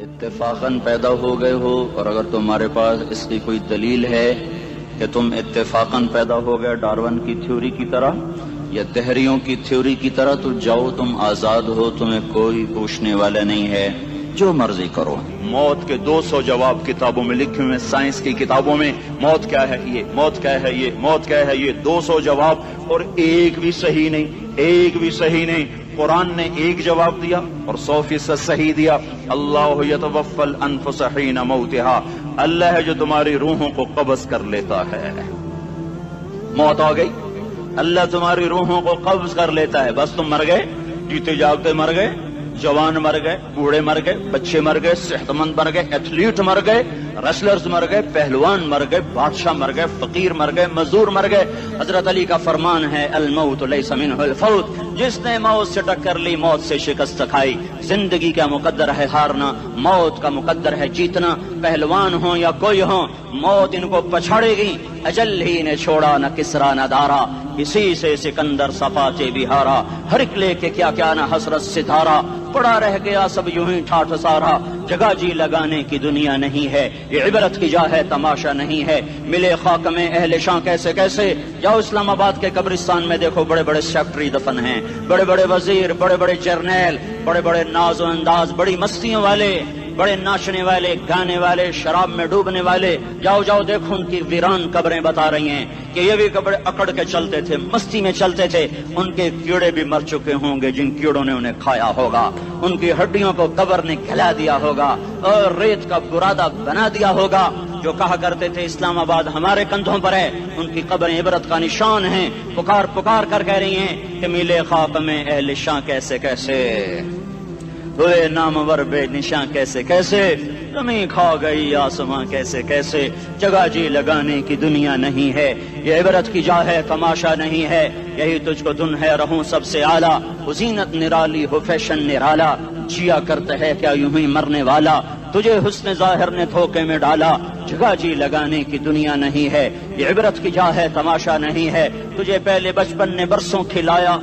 اتفاقاً پیدا ہو گئے ہو، اور اگر تمہارے پاس اس کی کوئی دلیل ہے کہ تم اتفاقاً پیدا ہو گئے ڈارون کی تھیوری کی طرح یا دہریوں کی تھیوری کی طرح، تو جاؤ، تم آزاد ہو، تمہیں کوئی پوچھنے والا نہیں ہے، جو مرضی کرو۔ موت کے 200 جواب کتابوں میں لکھے ہوئے، سائنس کی کتابوں میں موت کیا ہے یہ، موت کیا ہے یہ، موت کیا ہے یہ، 200 جواب، اور ایک بھی صحیح نہیں، ایک بھی صحیح نہیں۔ قرآن نے ایک جواب دیا اور 100% صحیح دیا۔ اللہ یتوفی الانفس حین موتها، اللہ ہے جو تمہاری روحوں کو قبض کر لیتا ہے۔ موت آ گئی، اللہ تمہاری روحوں کو قبض کر لیتا ہے، بس تم مر گئے، جیتے جاگتے مر گئے، جوان مر گئے، بوڑھے مر گئے، بچے مر گئے، صحت مند مر گئے، ایتھلیٹ مر گئے، ریسلرز مر گئے، پہلوان مر گئے، بادشاہ مر گئے، فقیر مر گئے، مزدور مر گئے۔ حضرت علی کا فرمان ہے الموت لیس منہ الفوت، جس نے موت سے ٹکر لی موت سے شکست کھائی۔ زندگی کا مقدر ہے ہارنا، موت کا مقدر ہے جیتنا۔ پہلوان ہوں یا کوئی ہوں، موت ان کو پچھاڑے گی۔ اجل ہی نے چھوڑا نہ کسرا نہ دارا، اسی سے سکندر صفاتے بہارا۔ ہرکلے کے کیا کیا نہ حسرت ستارا، پڑا رہ گیا سب یوں ہی ٹھاٹھ سارا۔ جگہ جی لگانے کی دنیا نہیں ہے، یہ عبرت کی جا ہے تماشا نہیں ہے۔ ملے خاک میں اہل شاں کیسے کیسے، جاؤ اسلام آباد کے قبرستان میں دیکھو، بڑے بڑے سیکٹری دفن ہیں، بڑے بڑے وزیر، بڑے بڑے جرنیل، بڑے بڑے ناز و انداز، بڑی مستیوں والے، بڑے ناچنے والے، گانے والے، شراب میں ڈوبنے والے۔ جاؤ جاؤ دیکھو ان کی ویران قبریں بتا رہی ہیں کہ یہ بھی قبریں اکڑ کے چلتے تھے، مستی میں چلتے تھے۔ ان کے کیڑے بھی مر چکے ہوں گے جن کیڑوں نے انہیں کھایا ہوگا، ان کی ہڈیوں کو قبر نے کھلا دیا ہوگا اور ریت کا برادہ بنا دیا ہوگا۔ جو کہا کرتے تھے اسلام آباد ہمارے کندھوں پر ہے، ان کی قبریں عبرت کا نشان ہیں۔ پکار پکار کر کہہ رہی ہیں کہ ملے خاک میں اہل شاں کیسے کیسے، ہوئے نامور بے نشاں کیسے کیسے، زمین کھا گئی آسماں کیسے کیسے۔ جگہ جی لگانے کی دنیا نہیں ہے، یہ عبرت کی جا ہے تماشا نہیں ہے۔ یہی تجھ کو دن ہے رہوں سب سے اعلیٰ، وہ زینت نرالی ہو فیشن نرالا، جیا کرتا ہے کیا یوں ہی مرنے والا، تجھے حسن ظاہر نے دھوکے میں ڈالا۔ جگہ جی لگانے کی دنیا نہیں ہے، یہ عبرت کی جا ہے تماشا نہیں ہے۔ تجھے پہلے بچپن نے برسوں کھلایا،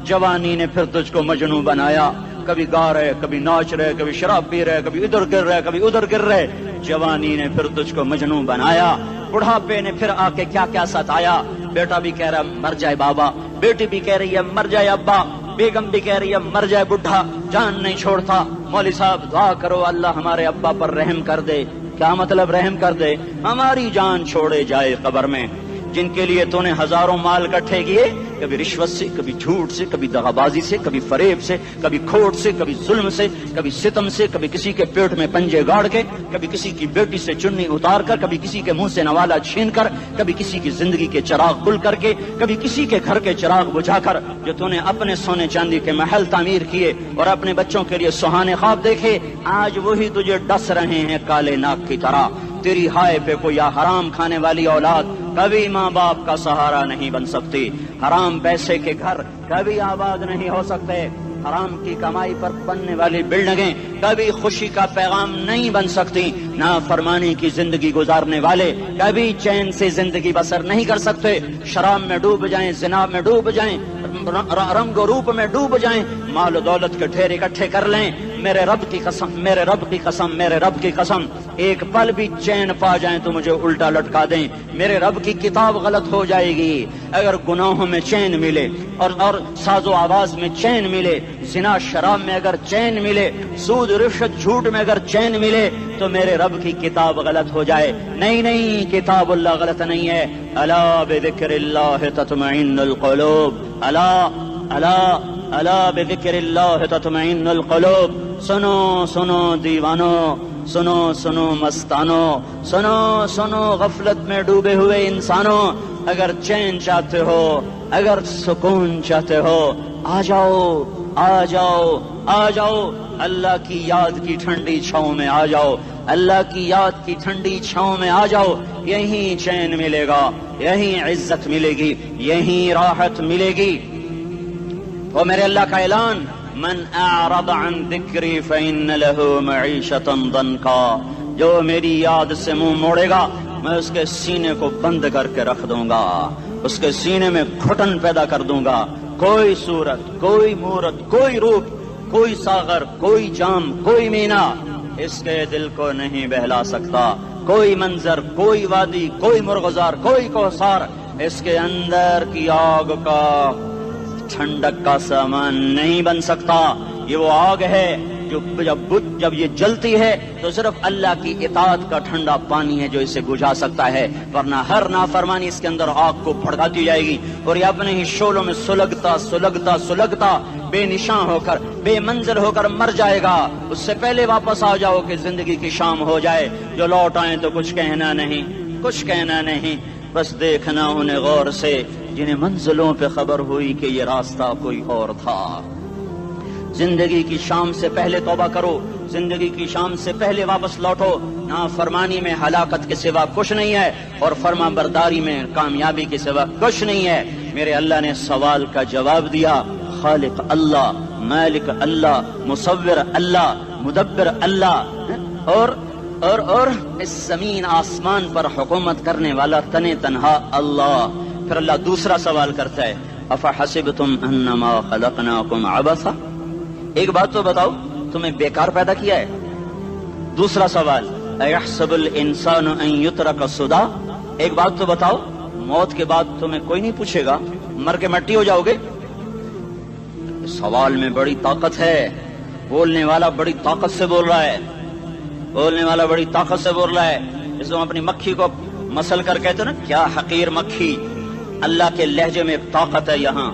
جوانی نے پھر تجھ کو مجنوں بنایا۔ کبھی گا رہے، کبھی ناچ رہے، کبھی شراب پی رہے، کبھی ادھر گر رہے، کبھی ادھر گر رہے۔ جوانی نے پھر تجھ کو مجنوں بنایا، بڑھاپے نے پھر آ کے کیا کیا ستایا۔ بیٹا بھی کہہ رہا مر جائے بابا، بیٹی بھی کہہ رہی ہے مر جائے ابا، بیگم بھی کہہ رہی ہے مر جائے بڈھا، جان نہیں چھوڑتا۔ مولوی صاحب دعا کرو اللہ ہمارے ابا پر رحم کر دے۔ کیا مطلب رحم کر دے؟ ہماری جان چھوڑے جائے قبر میں۔ جن کے لیے تو نے ہزاروں مال اکٹھے کیے، کبھی رشوت سے، کبھی جھوٹ سے، کبھی دغابازی سے، کبھی فریب سے، کبھی کھوٹ سے، کبھی ظلم سے، کبھی ستم سے، کبھی کسی کے پیٹ میں پنجے گاڑ کے، کبھی کسی کی بیٹی سے چنی اتار کر، کبھی کسی کے منہ سے نوالا چھین کر، کبھی کسی کی زندگی کے چراغ کھل کر کے، کبھی کسی کے گھر کے چراغ بجھا کر۔ جو تو نے اپنے سونے چاندی کے محل تعمیر کیے اور اپنے بچوں کے لیے سہانے خواب دیکھے، آج وہی تجھے ڈس رہے ہیں کالے ناک کی طرح۔ تیری ہائے پہ کوئی حرام کھانے والی اولاد کبھی ماں باپ کا سہارا نہیں بن سکتی۔ حرام پیسے کے گھر کبھی آباد نہیں ہو سکتے۔ حرام کی کمائی پر بننے والی بلڈنگیں کبھی خوشی کا پیغام نہیں بن سکتی۔ نافرمانی کی زندگی گزارنے والے کبھی چین سے زندگی بسر نہیں کر سکتے۔ شراب میں ڈوب جائیں، زنا میں ڈوب جائیں، رنگ و روپ میں ڈوب جائیں، مال و دولت کے ڈھیر اکٹھے کر لیں، میرے رب کی قسم، میرے رب کی قسم، میرے رب کی قسم، ایک پل بھی چین پا جائیں تو مجھے الٹا لٹکا دیں۔ میرے رب کی کتاب غلط ہو جائے گی اگر گناہوں میں چین ملے اور ساز و آواز میں چین ملے، زنا شراب میں اگر چین ملے، سود رشوت جھوٹ میں اگر چین ملے تو میرے رب کی کتاب غلط ہو جائے۔ نہیں نہیں، کتاب اللہ غلط نہیں ہے۔ الا بذکر اللہ تطمئن القلوب، الا الا الا بذکر اللہ تطمئن القلوب۔ سنو سنو دیوانو، سنو سنو مستانو، سنو سنو غفلت میں ڈوبے ہوئے انسانوں، اگر چین چاہتے ہو، اگر سکون چاہتے ہو، آ جاؤ آ جاؤ آ جاؤ، اللہ کی یاد کی ٹھنڈی چھاؤں میں آ جاؤ، اللہ کی یاد کی ٹھنڈی چھاؤں میں آ جاؤ۔ یہیں چین ملے گا، یہیں عزت ملے گی، یہیں راحت ملے گی۔ وہ میرے اللہ کا اعلان، من اعرض عن ذکری فإن له معیشة ضنکا، جو میری یاد سے منہ موڑے گا میں اس کے سینے کو بند کر کے رکھ دوں گا، اس کے سینے میں گھٹن پیدا کر دوں گا۔ کوئی صورت، کوئی مورت، کوئی روپ، کوئی ساغر، کوئی جام، کوئی مینا اس کے دل کو نہیں بہلا سکتا کوئی منظر، کوئی وادی، کوئی مرغزار، کوئی کوثر اس کے اندر کی آگ کا ٹھنڈک کا سامان نہیں بن سکتا۔ یہ وہ آگ ہے جو جب یہ جلتی ہے تو صرف اللہ کی اطاعت کا ٹھنڈا پانی ہے جو اسے بجھا سکتا ہے، ورنہ ہر نافرمانی اس کے اندر آگ کو بھڑکاتی جائے گی اور یہ اپنے ہی شعلوں میں سلگتا بے نشان ہو کر، بے منزل ہو کر مر جائے گا۔ اس سے پہلے واپس آ جاؤ کہ زندگی کی شام ہو جائے، جو لوٹ آئیں تو کچھ کہنا نہیں، بس دیکھنا انہیں غور سے جنہیں منزلوں پہ خبر ہوئی کہ یہ راستہ کوئی اور تھا۔ زندگی کی شام سے پہلے توبہ کرو، زندگی کی شام سے پہلے واپس لوٹو۔ نافرمانی میں ہلاکت کے سوا کچھ نہیں ہے اور فرما برداری میں کامیابی کے سوا کچھ نہیں ہے۔ میرے اللہ نے سوال کا جواب دیا، خالق اللہ، مالک اللہ، مصور اللہ، مدبر اللہ اور اس زمین آسمان پر حکومت کرنے والا تنے تنہا اللہ۔ پھر اللہ دوسرا سوال کرتا ہے، افحسبتم انما خلقناکم عبثا، ایک بات تو بتاؤ تمہیں بیکار پیدا کیا ہے؟ دوسرا سوال، ایحسب الانسان ان یترک سدی، ایک بات تو بتاؤ موت کے بعد تمہیں کوئی نہیں پوچھے گا، مر کے مٹی ہو جاؤ گے؟ سوال میں بڑی طاقت ہے، بولنے والا بڑی طاقت سے بول رہا ہے، جس کو اپنی مکھی کو مسل کر کہتے نا کیا حقیر مکھی، اللہ کے لہجے میں ایک طاقت ہے یہاں۔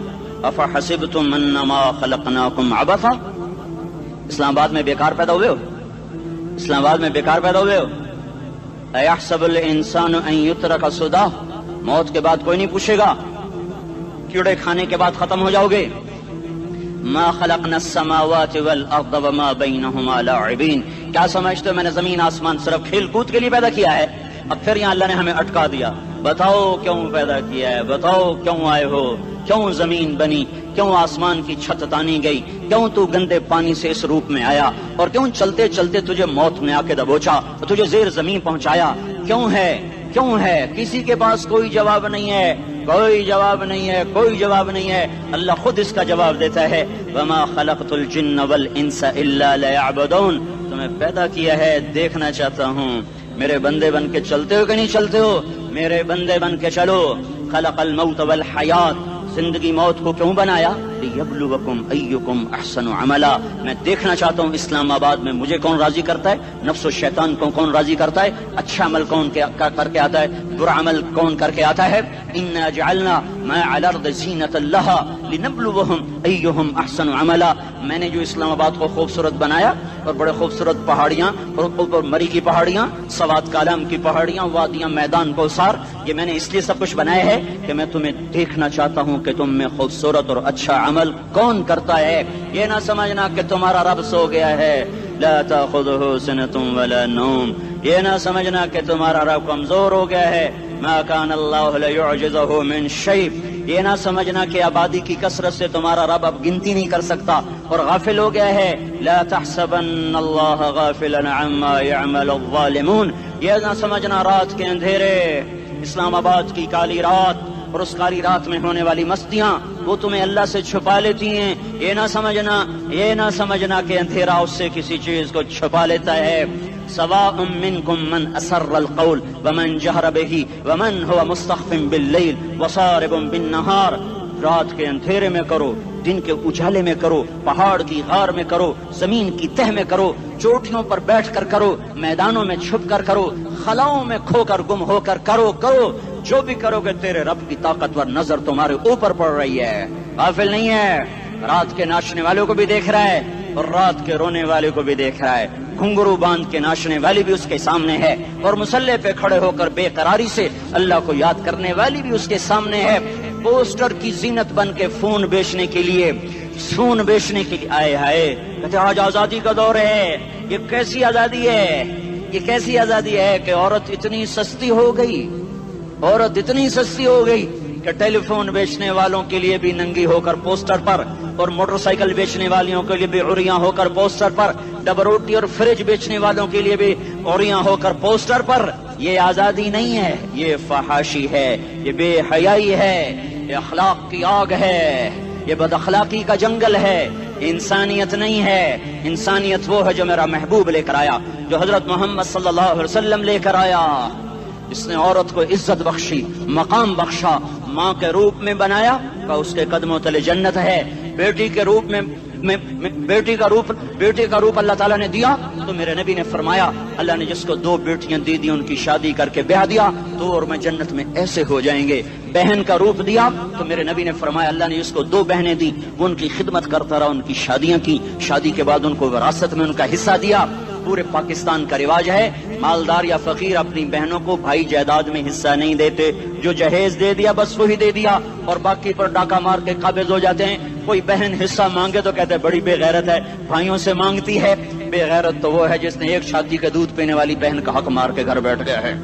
افحسبتم انما خلقناکم عبثا، اسلام آباد میں بیکار پیدا ہوئے ہو؟ ایحسب الانسان ان یترک سدی، موت کے بعد کوئی نہیں پوچھے گا، کیڑے کھانے کے بعد ختم ہو جاؤ گے۔ ما خلقنا السماوات والارض وما بینہما لاعبین، کیا سمجھتے ہو میں نے زمین آسمان صرف کھیل کود کے لیے پیدا کیا ہے؟ اب پھر یہاں اللہ نے ہمیں اٹکا دیا، بتاؤ کیوں پیدا کیا ہے، بتاؤ کیوں آئے ہو، کیوں زمین بنی، کیوں آسمان کی چھت تانی گئی، کیوں تو گندے پانی سے اس روپ میں آیا، اور کیوں چلتے چلتے تجھے موت میں آ کے دبوچا اور تجھے زیر زمین پہنچایا، کیوں ہے؟ کسی کے پاس کوئی جواب نہیں ہے، اللہ خود اس کا جواب دیتا ہے، وما خلقت الجن والانس الا لیعبدون، تمہیں پیدا کیا ہے دیکھنا چاہتا ہوں میرے بندے بن کے چلتے ہو کہ نہیں چلتے ہو، میرے بندے بن کے چلو۔ خلق الموت والحیات، زندگی موت کو کیوں بنایا؟ لیبلوکم ایکم احسن عملا، میں دیکھنا چاہتا ہوں اسلام آباد میں مجھے کون راضی کرتا ہے، نفس و شیطان کو کون راضی کرتا ہے، اچھا عمل کون کر کے آتا ہے، برا عمل کون کر کے آتا ہے۔ انا جعلنا ما علی الارض زینۃ لہا لنبلوہم ایہم احسن عملا، میں نے جو اسلام آباد کو خوبصورت بنایا اور بڑے خوبصورت پہاڑیاں اور اوپر مری کی پہاڑیاں، سوات کالام کی پہاڑیاں، وادیاں، میدان کوثر، یہ میں نے اس لیے سب کچھ بنایا ہے کہ میں تمہیں دیکھنا چاہتا ہوں کہ تم میں خوبصورت اور اچھا عمل کون کرتا ہے۔ یہ نہ سمجھنا کہ تمہارا رب سو گیا ہے، لا تاخذہ سنۃ ولا نوم، یہ نہ سمجھنا کہ تمہارا رب کمزور ہو گیا ہے، ما کان اللہ لیعجزہ من شیء، یہ نہ سمجھنا کہ آبادی کی کثرت سے تمہارا رب اب گنتی نہیں کر سکتا اور غافل ہو گیا ہے، لا تحسبن اللہ غافلا عما يعمل الظالمون، یہ نہ سمجھنا رات کے اندھیرے، اسلام آباد کی کالی رات اور اس کالی رات میں ہونے والی مستیاں وہ تمہیں اللہ سے چھپا لیتی ہیں، یہ نہ سمجھنا کہ اندھیرا اس سے کسی چیز کو چھپا لیتا ہے۔ سواء منکم من اسر القول ومن جہر بہ ومن هو مستخف باللیل وصارب بالنہار، رات کے اندھیرے میں کرو، دن کے اجالے میں کرو، پہاڑ کی غار میں کرو، زمین کی تہ میں کرو، چوٹیوں پر بیٹھ کر کرو، میدانوں میں چھپ کر کرو، خلاؤں میں کھو کر گم ہو کر کرو، جو بھی کرو گے تیرے رب کی طاقتور نظر تمہارے اوپر پڑ رہی ہے، غافل نہیں ہے، رات کے ناچنے والوں کو بھی دیکھ رہا ہے اور رات کے رونے والے کو بھی دیکھ رہا ہے، گھنگرو باندھ کے ناچنے والی بھی اس کے سامنے ہے اور مسلح پہ کھڑے ہو کر بے قراری سے اللہ کو یاد کرنے والی بھی اس کے سامنے ہے۔ پوسٹر کی زینت بن کے فون بیچنے کے لیے آئے ہائے کہتے آج آزادی کا دور ہے، یہ کیسی آزادی ہے کہ عورت اتنی سستی ہو گئی کہ ٹیلی فون بیچنے والوں کے لیے بھی ننگی ہو کر پوسٹر پر اور موٹر سائیکل بیچنے والوں کے لیے بھی عریاں ہو کر پوسٹر پر، ڈبل روٹی اور فریج بیچنے والوں کے لیے بھی عریاں ہو کر پوسٹر پر۔ یہ آزادی نہیں ہے، یہ فحاشی ہے، یہ بے حیائی ہے، یہ اخلاق کی آگ ہے، یہ بد اخلاقی کا جنگل ہے، انسانیت نہیں ہے. انسانیت وہ ہے جو میرا محبوب لے کر آیا، جو حضرت محمد صلی اللہ علیہ وسلم لے کر آیا، جس نے عورت کو عزت بخشی، مقام بخشا، ماں کے روپ میں بنایا کہ اس کے قدموں تلے جنت ہے. بیٹی کے روپ میں بیٹی کا روپ اللہ تعالیٰ نے دیا تو میرے نبی نے فرمایا اللہ نے جس کو 2 بیٹیاں دی ان کی شادی کر کے بیاہ دیا تو اور میں جنت میں ایسے ہو جائیں گے. بہن کا روپ دیا تو میرے نبی نے فرمایا اللہ نے جس کو 2 بہنیں دی وہ ان کی خدمت کرتا رہا، ان کی شادیاں کی، شادی کے بعد ان کو وراثت میں ان کا حصہ دیا. پورے پاکستان کا رواج ہے مالدار یا فقیر اپنی بہنوں کو بھائی جائیداد میں حصہ نہیں دیتے، جو جہیز دے دیا بس وہی دے دیا اور باقی پر ڈاکہ مار کے قابض ہو جاتے ہیں. کوئی بہن حصہ مانگے تو کہتے ہیں بڑی بے غیرت ہے، بھائیوں سے مانگتی ہے. بے غیرت تو وہ ہے جس نے ایک شادی کے دودھ پینے والی بہن کا حق مار کے گھر بیٹھ گیا ہے.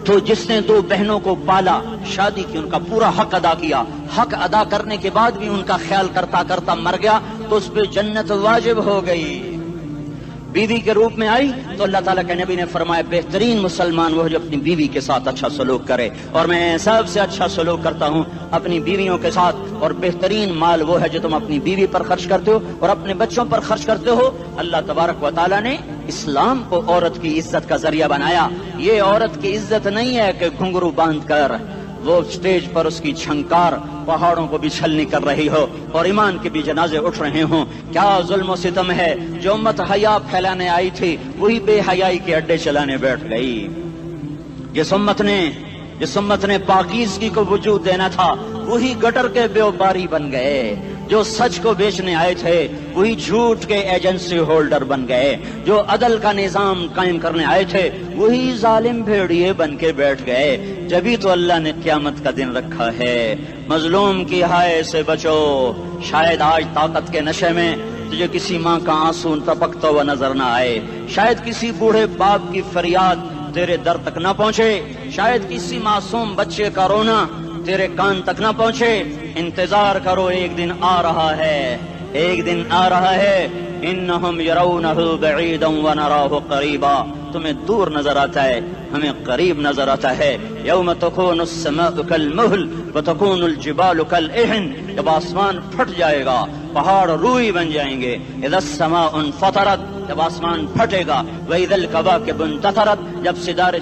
تو جس نے 2 بہنوں کو پالا، شادی کی، ان کا پورا حق ادا کیا، حق ادا کرنے کے بعد بھی ان کا خیال کرتا کرتا مر گیا تو اس پہ جنت واجب ہو گئی. بیوی کے روپ میں آئی تو اللہ تعالیٰ کے نبی نے فرمایا بہترین مسلمان وہ جو اپنی بیوی کے ساتھ اچھا سلوک کرے، اور میں سب سے اچھا سلوک کرتا ہوں اپنی بیویوں کے ساتھ. اور بہترین مال وہ ہے جو تم اپنی بیوی پر خرچ کرتے ہو اور اپنے بچوں پر خرچ کرتے ہو. اللہ تبارک و تعالیٰ نے اسلام کو عورت کی عزت کا ذریعہ بنایا. یہ عورت کی عزت نہیں ہے کہ گھنگرو باندھ کر وہ سٹیج پر اس کی چھنکار پہاڑوں کو بھی چھلنی کر رہی ہو اور ایمان کے بھی جنازے اٹھ رہے ہوں. کیا ظلم و ستم ہے، جو امت حیا پھیلانے آئی تھی وہی بے حیائی کے اڈے چلانے بیٹھ گئی. جس امت نے پاکیزگی کو وجود دینا تھا وہی گٹر کے بیوپاری بن گئے. جو سچ کو بیچنے آئے تھے وہی جھوٹ کے ایجنسی ہولڈر بن گئے. جو عدل کا نظام قائم کرنے آئے تھے وہی ظالم بھیڑیے بن کے بیٹھ گئے. جبھی تو اللہ نے قیامت کا دن رکھا ہے. مظلوم کی ہائے سے بچو. شاید آج طاقت کے نشے میں تجھے کسی ماں کا آنسو ٹپکتا ہوا نظر نہ آئے، شاید کسی بوڑھے باپ کی فریاد تیرے در تک نہ پہنچے، شاید کسی معصوم بچے کا رونا تیرے کان تک نہ پہنچے. انتظار کرو، ایک دن آ رہا ہے، ایک دن آ رہا ہے. انہم یرونہ بعیدا ونراہ قریبا. تمہیں دور نظر آتا ہے، ہمیں قریب نظر آتا ہے. یوم تکون السماء کالمہل وتکون الجبال کالعہن. جب آسمان پھٹ جائے گا پہاڑ روئی بن جائیں گے. اذا السماء انفطرت، جب آسمان پھٹے گا. واذا الکواکب انتثرت، جب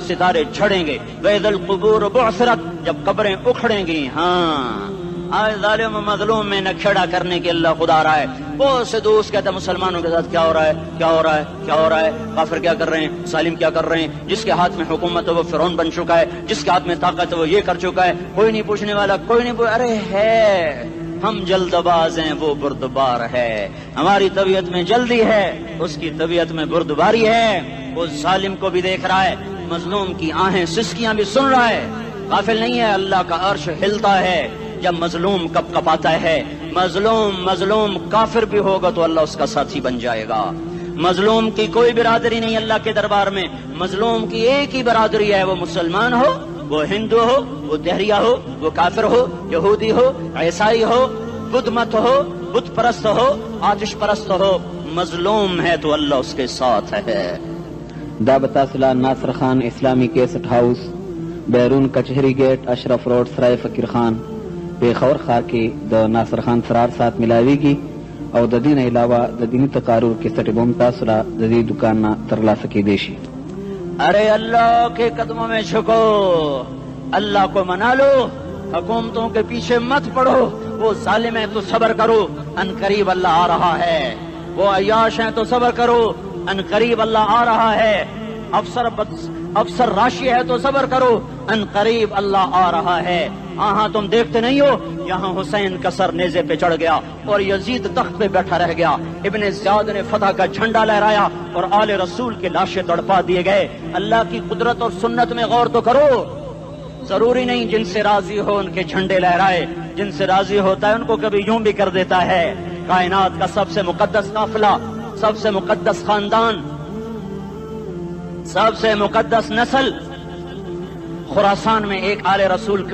ستارے جھڑیں گے. واذا القبور بعثرت، جب قبریں اکھڑیں گی. ہاں آج ظالم و مظلوم میں نہ کھڑا کرنے کے اللہ خدا رہا ہے. بہت سے دوست کہتے ہیں مسلمانوں کے ساتھ کیا ہو رہا ہے، کیا ہو رہا ہے، کیا ہو رہا ہے، کافر کیا کر رہے ہیں، ظالم کیا کر رہے ہیں. جس کے ہاتھ میں حکومت ہے وہ فرعون بن چکا ہے، جس کے ہاتھ میں طاقت ہے وہ یہ کر چکا ہے. کوئی نہیں پوچھنے والا، کوئی نہیں ارے ہے ہم جلد باز ہیں وہ بردبار ہے. ہماری طبیعت میں جلدی ہے، اس کی طبیعت میں بردباری ہے. وہ ظالم کو بھی دیکھ رہا ہے، مظلوم کی آہیں سسکیاں بھی سن رہا ہے. غافل نہیں ہے. اللہ کا عرش ہلتا ہے جب مظلوم کپ کپاتا ہے. مظلوم کافر بھی ہوگا تو اللہ اس کا ساتھی بن جائے گا. مظلوم کی کوئی برادری نہیں اللہ کے دربار میں. مظلوم کی ایک ہی برادری ہے، وہ مسلمان ہو، وہ ہندو ہو، وہ دہریہ ہو، وہ کافر ہو، یہودی ہو، عیسائی ہو، بدھ مت ہو، بت پرست ہو، آتش پرست ہو. مظلوم ہے تو اللہ اس کے ساتھ ہے. دابتاسلہ ناصر خان اسلامی کیسٹ ہاؤس، بیرون کچہری گیٹ، اشرف روڈ، سرائے فقیر خان، پیښور ښار کې د ناصر خان سرار سات ملاویږي او د دې نه علاوه د دیني تقارر کیسټ بم تاسو را د دې دکان نه ترلاسه کیدی شي. ارے اللہ کے قدموں میں جھکو، اللہ کو منا لو، حکومتوں کے پیچھے مت پڑو. وہ ظالم ہے تو صبر کرو، ان قریب اللہ آ رہا ہے. وہ عیاش ہیں تو صبر کرو، ان قریب اللہ آ رہا ہے. افسر راشی ہے تو صبر کرو، ان قریب اللہ آ رہا ہے. ہاں تم دیکھتے نہیں ہو یہاں حسین کا سر نیزے پہ چڑھ گیا اور یزید تخت پہ بیٹھا رہ گیا. ابن زیاد نے فتح کا جھنڈا لہرایا اور آل رسول کے لاشیں تڑپا دیے گئے. اللہ کی قدرت اور سنت میں غور تو کرو. ضروری نہیں جن سے راضی ہو ان کے جھنڈے لہرائے، جن سے راضی ہوتا ہے ان کو کبھی یوں بھی کر دیتا ہے. کائنات کا سب سے مقدس قافلہ، سب سے مقدس خاندان، سب سے مقدس نسل، خراسان میں ایک آل رسول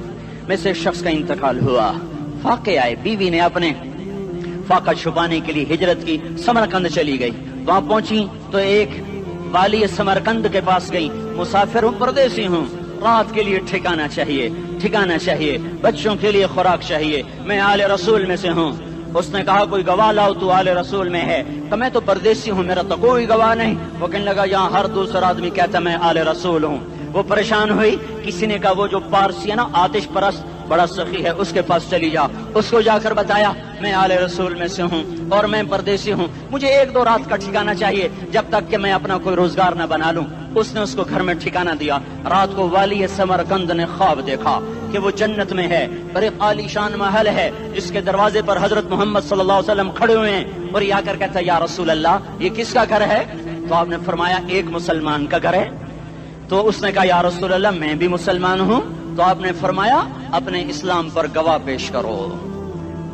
میں سے شخص کا انتقال ہوا. فاقے آئے، بیوی نے اپنے فاقہ چھپانے کے لیے ہجرت کی، سمرقند چلی گئی. وہاں پہنچی تو ایک والی سمرقند کے پاس گئی. مسافر ہوں، پردیسی ہوں، رات کے لیے ٹھکانا چاہیے، بچوں کے لیے خوراک چاہیے، میں آل رسول میں سے ہوں. اس نے کہا کوئی گواہ لاؤ تو آل رسول میں ہے، تو میں تو پردیسی ہوں، میرا تو کوئی گواہ نہیں۔ وہ کہنے لگا یہاں ہر دوسرا آدمی کہتا میں آل رسول ہوں۔ وہ پریشان ہوئی، کسی نے کہا وہ جو پارسی ہے نا آتش پرست بڑا سخی ہے، اس کے پاس چلی جا۔ اس کو جا کر بتایا میں آل رسول میں سے ہوں اور میں پردیسی ہوں، مجھے 1-2 رات کا ٹھکانہ چاہیے جب تک کہ میں اپنا کوئی روزگار نہ بنا لوں۔ اس نے اس کو گھر میں ٹھکانہ دیا۔ رات کو والی سمرقند نے خواب دیکھا کہ وہ جنت میں ہے، بڑے عالی شان محل ہے جس کے دروازے پر حضرت محمد صلی اللہ علیہ وسلم کھڑے ہوئے ہیں، اور یہ آ کر کہتا ہے یا رسول اللہ یہ کس کا گھر ہے؟ تو آپ نے فرمایا ایک مسلمان کا گھر ہے۔ تو اس نے کہا یا رسول اللہ میں بھی مسلمان ہوں۔ تو آپ نے فرمایا اپنے اسلام پر گواہ پیش کرو،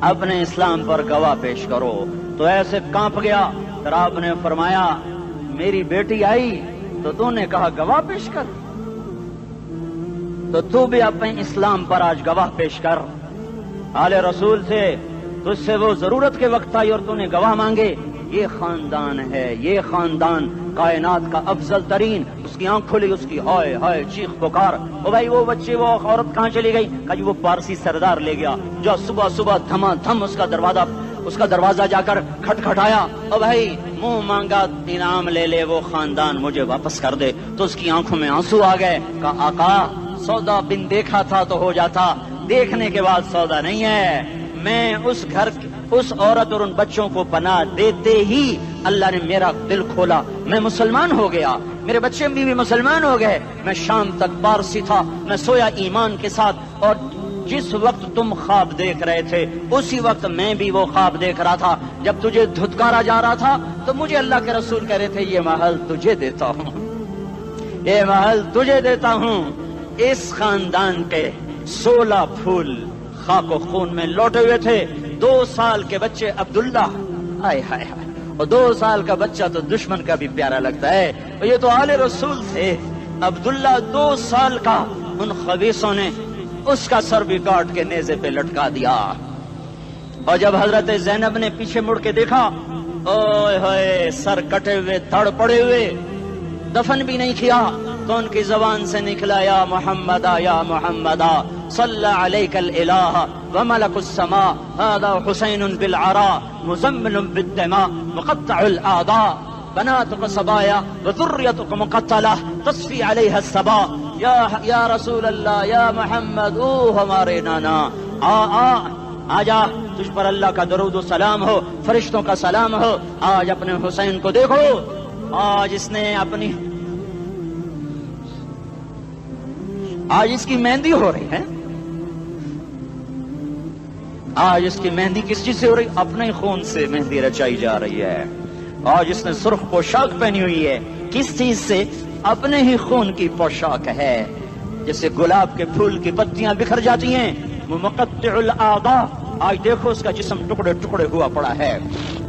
اپنے اسلام پر گواہ پیش کرو۔ تو ایسے کانپ گیا۔ پھر آپ نے فرمایا میری بیٹی آئی تو تو نے کہا گواہ پیش کر، تو بھی اپنے اسلام پر آج گواہ پیش کر۔ آل رسول سے تجھ سے وہ ضرورت کے وقت آئی اور تو نے گواہ مانگے۔ یہ خاندان ہے، یہ خاندان کائنات کا افضل ترین۔ اس کی آنکھ کھلی، اس کی ہائے ہائے چیخ پکار، او بھائی وہ بچے وہ عورت کہاں چلی گئی؟ کہا جی وہ پارسی سردار لے گیا، جو صبح صبح دھما دھم اس کا دروازہ جا کر کھٹکھٹایا، او بھائی منہ مانگا انعام لے لے، وہ خاندان مجھے واپس کر دے۔ تو اس کی آنکھوں میں آنسو آ گئے۔ کہا آقا سودا بن دیکھا تھا تو ہو جاتا، دیکھنے کے بعد سودا نہیں ہے۔ میں اس گھر اس عورت اور ان بچوں کو پناہ دیتے ہی اللہ نے میرا دل کھولا، میں مسلمان ہو گیا، میرے بچے بھی مسلمان ہو گئے۔ میں شام تک پارسی تھا، میں سویا ایمان کے ساتھ، اور جس وقت تم خواب دیکھ رہے تھے اسی وقت میں بھی وہ خواب دیکھ رہا تھا۔ جب تجھے دھتکارا جا رہا تھا تو مجھے اللہ کے رسول کہہ رہے تھے یہ محل تجھے دیتا ہوں، یہ محل تجھے دیتا ہوں۔ اس خاندان کے 16 پھول خاک و خون میں لوٹے ہوئے تھے۔ 2 سال کے بچے عبداللہ، ہائے ہائے ہائے، اور 2 سال کا بچہ تو دشمن کا بھی پیارا لگتا ہے، اور یہ تو آل رسول تھے۔ عبداللہ 2 سال کا، ان خبیثوں نے اس کا سر بھی کاٹ کے نیزے پہ لٹکا دیا۔ اور جب حضرت زینب نے پیچھے مڑ کے دیکھا، اوئے ہوئے سر کٹے ہوئے دھڑ پڑے ہوئے، دفن بھی نہیں کیا، تو ان کی زبان سے نکلا یا محمد یا محمد صلی علیک الالہ وملک السماء هذا حسین بالعراء مزمل بالدماء مقطع الاعضاء بناتك صبايا وذريتك مقتلہ تصفی علیہ الصبا۔ یا رسول اللہ یا محمد، او ہمارے نانا، آ جا، تجھ پر اللہ کا درود و سلام ہو، فرشتوں کا سلام ہو۔ آج اپنے حسین کو دیکھو، آج اس نے اپنی آج اس کی مہندی ہو رہی ہے، آج اس کی مہندی کس چیز سے ہو رہی؟ اپنے خون سے مہندی رچائی جا رہی ہے۔ آج اس نے سرخ پوشاک پہنی ہوئی ہے، کس چیز سے؟ اپنے ہی خون کی پوشاک ہے۔ جیسے گلاب کے پھول کی پتیاں بکھر جاتی ہیں، وہ مقطع الاعضاء، آج دیکھو اس کا جسم ٹکڑے ٹکڑے ہوا پڑا ہے۔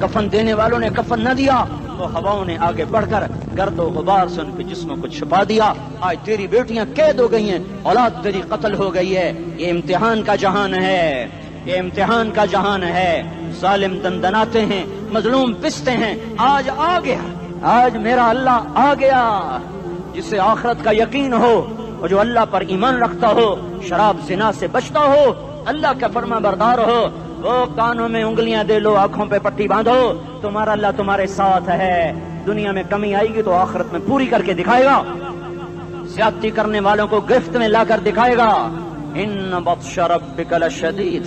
کفن دینے والوں نے کفن نہ دیا تو ہواؤں نے آگے بڑھ کر گرد و غبار سے ان کے جسموں کو چھپا دیا۔ آج تیری بیٹیاں قید ہو گئی ہیں، اولاد تیری قتل ہو گئی ہے۔ یہ امتحان کا جہان ہے، یہ امتحان کا جہان ہے۔ ظالم دندناتے ہیں، مظلوم پستے ہیں۔ آج آ گیا، آج میرا اللہ آ گیا۔ جسے آخرت کا یقین ہو اور جو اللہ پر ایمان رکھتا ہو، شراب زنا سے بچتا ہو، اللہ کا فرما بردار ہو، وہ کانوں میں انگلیاں دے لو، آنکھوں پہ پٹی باندھو، تمہارا اللہ تمہارے ساتھ ہے۔ دنیا میں کمی آئے گی تو آخرت میں پوری کر کے دکھائے گا۔ زیادتی کرنے والوں کو گرفت میں لا کر دکھائے گا۔ ان بطش ربک لشدید،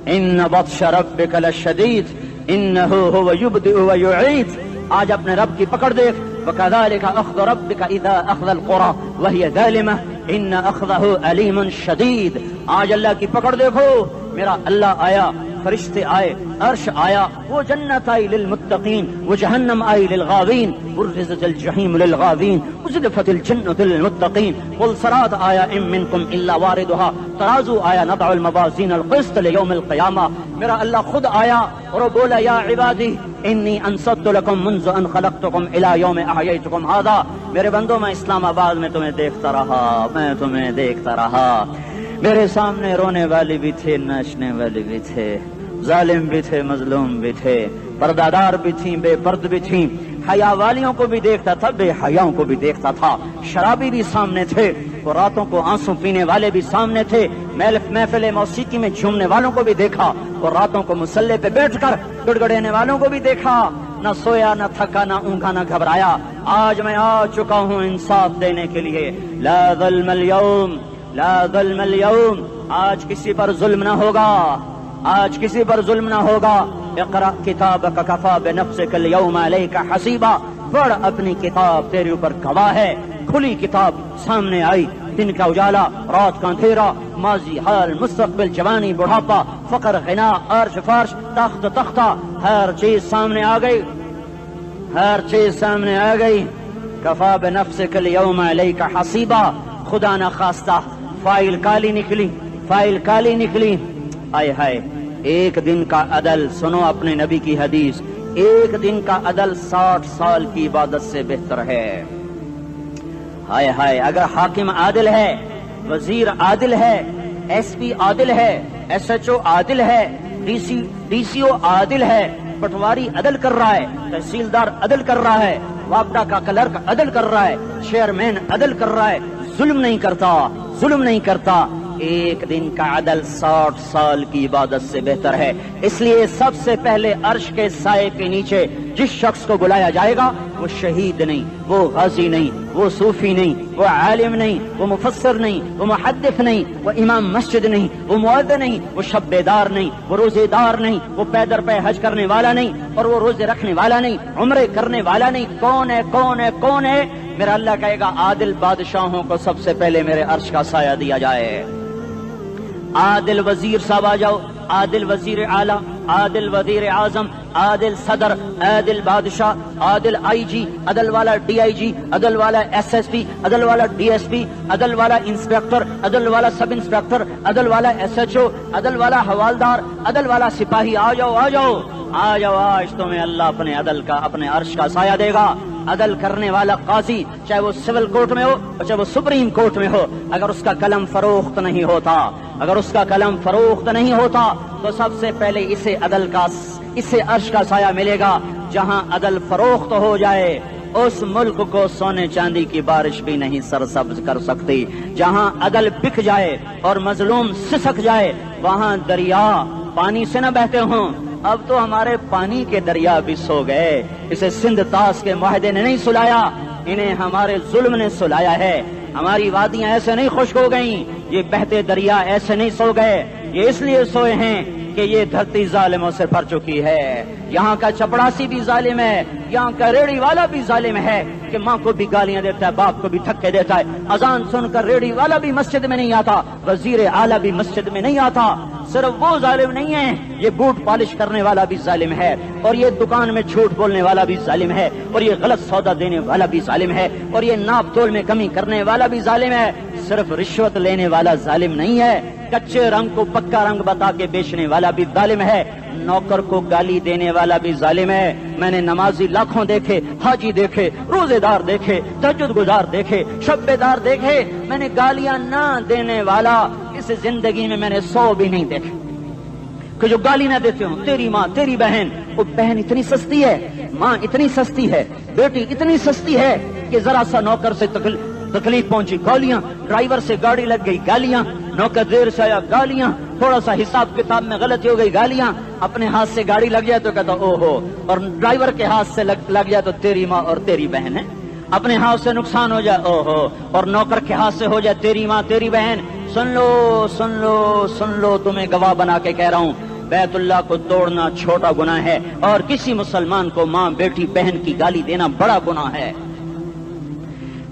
ان بطش ربک لشدید انہ هو یبدئ ویعید۔ آج اپنے رب کی پکڑ دیکھ، وکذالک اخذ ربک اذا اخذ القری وہی ظالمہ ان اخذہ علیم شدید۔ آج اللہ کی پکڑ دیکھو، میرا اللہ آیا، فرشتے آئے، عرش آیا، وہ جنت آئی للمتقین، وہ جہنم آئی للغاوین، برزت الجحیم للغاوین، ازلفت الجنت للمتقین، قل صراط آیا ام منکم الا واردها، ترازو آیا نضع الموازین القسط لیوم القیامہ۔ میرا اللہ خود آیا اور وہ بولا یا عبادی انی انصت لکم منذ ان خلقتکم الی یوم احییتکم ھذا۔ میرے بندوں، میں اسلام آباد میں تمہیں دیکھتا رہا، میں تمہیں دیکھتا رہا۔ میرے سامنے رونے والی بھی تھے، ناچنے والے بھی تھے، ظالم بھی تھے، مظلوم بھی تھے، پردادار بھی تھیں، بے پرد بھی تھیں، حیا والیوں کو بھی دیکھتا تھا، بے حیاؤں کو بھی دیکھتا تھا، شرابی بھی سامنے تھے، وہ راتوں کو آنسو پینے والے بھی سامنے تھے، محفل موسیقی میں جھومنے والوں کو بھی دیکھا، اور راتوں کو مصلے پہ بیٹھ کر گڑگڑانے والوں کو بھی دیکھا، نہ سویا نہ تھکا نہ اونگا نہ گھبرایا۔ آج میں آ چکا ہوں انصاف دینے کے لیے، لا ظلم اليوم، لا ظلم اليوم، آج کسی پر ظلم نہ ہوگا، آج کسی پر ظلم نہ ہوگا۔ اقرأ کتابک کفی بنفسک اليوم علیک حسیبا، پڑھ اپنی کتاب، تیرے اوپر گواہ ہے۔ کھلی کتاب سامنے آئی، دن کا اجالا، رات کا اندھیرا، ماضی حال مستقبل جوانی بڑھاپا، فقر غنا عرش فرش تخت تختہ، ہر چیز سامنے آ گئی، ہر چیز سامنے آ گئی۔ کفی بنفسک اليوم علیک حسیبا، خدا نہ خواستہ فائل کالی نکلی، فائل کالی نکلی۔ آئے ہائے، ایک دن کا عدل، سنو اپنے نبی کی حدیث، ایک دن کا عدل 60 سال کی عبادت سے بہتر ہے۔ ہائے ہائے، اگر حاکم عادل ہے، وزیر عادل ہے، ایس پی عادل ہے، ایس ایچ او عادل ہے، ڈی سی او عادل ہے، پٹواری عدل کر رہا ہے، تحصیلدار عدل کر رہا ہے، وابڈا کا کلرک عدل کر رہا ہے، چیئرمین عدل کر رہا ہے، ظلم نہیں کرتا، ظلم نہیں کرتا، ایک دن کا عدل 60 سال کی عبادت سے بہتر ہے۔ اس لیے سب سے پہلے عرش کے سائے کے نیچے جس شخص کو بلایا جائے گا وہ شہید نہیں، وہ غازی نہیں، وہ صوفی نہیں، وہ عالم نہیں، وہ مفسر نہیں، وہ محدث نہیں، وہ امام مسجد نہیں، وہ مؤذن نہیں، وہ شب بیدار نہیں، وہ روزے دار نہیں، وہ پیدر پہ حج کرنے والا نہیں، اور وہ روزے رکھنے والا نہیں، عمرے کرنے والا نہیں۔ کون ہے، کون ہے، کون ہے؟ میرا اللہ کہے گا عادل بادشاہوں کو سب سے پہلے میرے عرش کا سایہ دیا جائے۔ عادل وزیر صاحب آ جاؤ، عادل وزیر اعلیٰ، عادل وزیر اعظم، عادل صدر، عادل بادشاہ، عادل آئی جی، عدل والا ڈی آئی جی، عدل والا ایس ایس پی، عدل والا ڈی ایس پی، عدل والا انسپیکٹر، عدل والا سب انسپیکٹر، عدل والا ایس ایچ او، عدل والا حوالدار، عدل والا سپاہی، آ جاؤ آ جاؤ آ جاؤ، آج تمہیں اللہ اپنے عدل کا، اپنے عرش کا سایہ دے گا۔ عدل کرنے والا قاضی، چاہے وہ سول کورٹ میں ہو چاہے وہ سپریم کورٹ میں ہو، اگر اس کا قلم فروخت نہیں ہوتا، اگر اس کا قلم فروخت نہیں ہوتا تو سب سے پہلے اسے عرش کا سایہ ملے گا۔ جہاں عدل فروخت ہو جائے اس ملک کو سونے چاندی کی بارش بھی نہیں سرسبز کر سکتی۔ جہاں عدل بک جائے اور مظلوم سسک جائے وہاں دریا پانی سے نہ بہتے ہوں۔ اب تو ہمارے پانی کے دریا بھی سو گئے، اسے سندھ طاس کے معاہدے نے نہیں سلایا، انہیں ہمارے ظلم نے سلایا ہے۔ ہماری وادیاں ایسے نہیں خشک ہو گئیں، یہ بہتے دریا ایسے نہیں سو گئے، یہ اس لیے سوئے ہیں کہ یہ دھرتی ظالموں سے بھر چکی ہے۔ یہاں کا چپڑاسی بھی ظالم ہے، یہاں کا ریڑھی والا بھی ظالم ہے کہ ماں کو بھی گالیاں دیتا ہے، باپ کو بھی دھکے دیتا ہے۔ اذان سن کر ریڑھی والا بھی مسجد میں نہیں آتا، وزیر اعلیٰ بھی مسجد میں نہیں آتا۔ صرف وہ ظالم نہیں ہے، یہ بوٹ پالش کرنے والا بھی ظالم ہے، اور یہ دکان میں جھوٹ بولنے والا بھی ظالم ہے، اور یہ غلط سودا دینے والا بھی ظالم ہے، اور یہ ناپ تول میں کمی کرنے والا بھی ظالم ہے۔ صرف رشوت لینے والا ظالم نہیں ہے، کچے رنگ کو پکا رنگ بتا کے بیچنے والا بھی ظالم ہے، نوکر کو گالی دینے والا بھی ظالم ہے۔ میں نے نمازی لاکھوں دیکھے، حاجی دیکھے، روزے دار دیکھے، تہجد گزار دیکھے، شب بیدار دیکھے، میں نے گالیاں نہ دینے والا اس زندگی میں نے 100 بھی نہیں دیکھے کہ جو گالی نہ دیتے ہوں۔ تیری ماں، تیری بہن، وہ بہن اتنی سستی ہے، ماں اتنی سستی ہے، بیٹی اتنی سستی ہے کہ ذرا سا نوکر سے تکلیف پہنچی گالیاں، ڈرائیور سے گاڑی لگ گئی گالیاں، نوکر دیر سے آیا گالیاں، تھوڑا سا حساب کتاب میں غلطی ہو گئی گالیاں، اپنے ہاتھ سے گاڑی لگ جائے تو کہتا او ہو، اور ڈرائیور کے ہاتھ سے لگ جائے تو تیری ماں اور تیری بہن ہے، اپنے ہاتھ سے نقصان ہو جائے او ہو، اور نوکر کے ہاتھ سے ہو جائے تیری ماں تیری بہن۔ سن لو سن لو سن لو، تمہیں گواہ بنا کے کہہ رہا ہوں، بیت اللہ کو توڑنا چھوٹا گناہ ہے، اور کسی مسلمان کو ماں بیٹی بہن کی گالی دینا بڑا گناہ ہے۔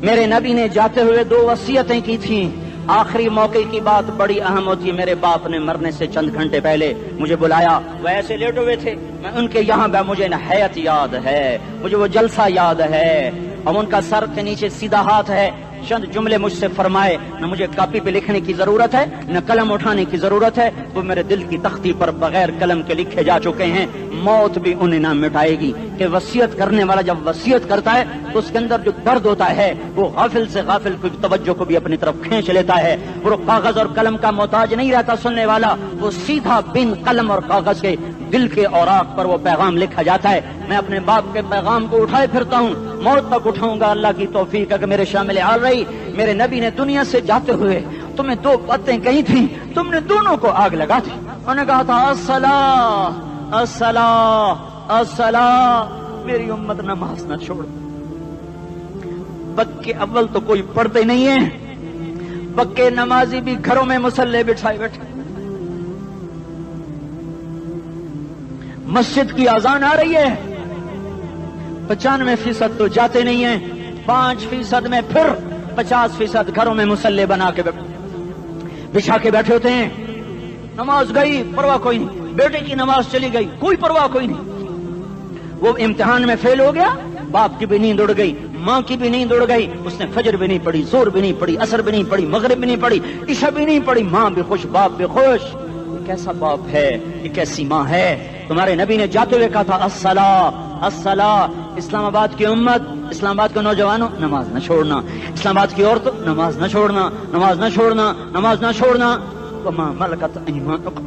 میرے نبی نے جاتے ہوئے 2 وصیتیں کی تھیں، آخری موقع کی بات بڑی اہم ہوتی ہے۔ میرے باپ نے مرنے سے چند گھنٹے پہلے مجھے بلایا، وہ ایسے لیٹے ہوئے تھے، میں ان کے یہاں مجھے نہایت یاد ہے، مجھے وہ جلسہ یاد ہے، اور ان کا سر کے نیچے سیدھا ہاتھ ہے۔ چند جملے مجھ سے فرمائے، نہ مجھے کاپی پہ لکھنے کی ضرورت ہے نہ قلم اٹھانے کی ضرورت ہے، وہ میرے دل کی تختی پر بغیر قلم کے لکھے جا چکے ہیں، موت بھی انہیں نہ مٹائے گی۔ کہ وصیت کرنے والا جب وصیت کرتا ہے تو اس کے اندر جو درد ہوتا ہے وہ غافل سے غافل کی توجہ کو بھی اپنی طرف کھینچ لیتا ہے۔ وہ کاغذ اور قلم کا محتاج نہیں رہتا سننے والا، وہ سیدھا بن قلم اور کاغذ کے دل کے اوراق پر وہ پیغام لکھا جاتا ہے. میں اپنے باپ کے پیغام کو اٹھائے پھرتا ہوں, موت تک اٹھاؤں گا. اللہ کی توفیق ہے کہ میرے شامل حال رہی. میرے نبی نے دنیا سے جاتے ہوئے تمہیں دو باتیں کہی تھیں, تم نے دونوں کو آگ لگا دی. انہوں نے کہا تھا الصلاۃ الصلاۃ الصلاۃ, میری امت نماز نہ چھوڑ. پکے اول تو کوئی پڑھتے نہیں ہے, پکے نمازی بھی گھروں میں مصلے بٹھائے بیٹھے. مسجد کی اذان آ رہی ہے, 95% تو جاتے نہیں ہیں, 5% میں پھر 50% گھروں میں مصلے بنا کے بچھا کے بیٹھے ہوتے ہیں. نماز گئی پرواہ کوئی نہیں, بیٹے کی نماز چلی گئی کوئی پرواہ کوئی نہیں. وہ امتحان میں فیل ہو گیا, باپ کی بھی نیند اڑ گئی, ماں کی بھی نیند اڑ گئی, اس نے فجر بھی نہیں پڑھی, زور بھی نہیں پڑھی, عصر بھی نہیں پڑھی, مغرب بھی نہیں پڑھی, عشاء بھی نہیں پڑھی. ماں بھی خوش, باپ بھی خوش. یہ کیسا باپ ہے, یہ کیسی ماں ہے. تمہارے نبی نے جاتے ہوئے کہا تھا الصلاۃ الصلاۃ. اسلام آباد کی امت, اسلام آباد کے نوجوانوں, نماز نہ چھوڑنا. اسلام آباد کی عورتوں, نماز نہ چھوڑنا, نماز نہ چھوڑنا, نماز نہ چھوڑنا. وما ملکت ایمانکم,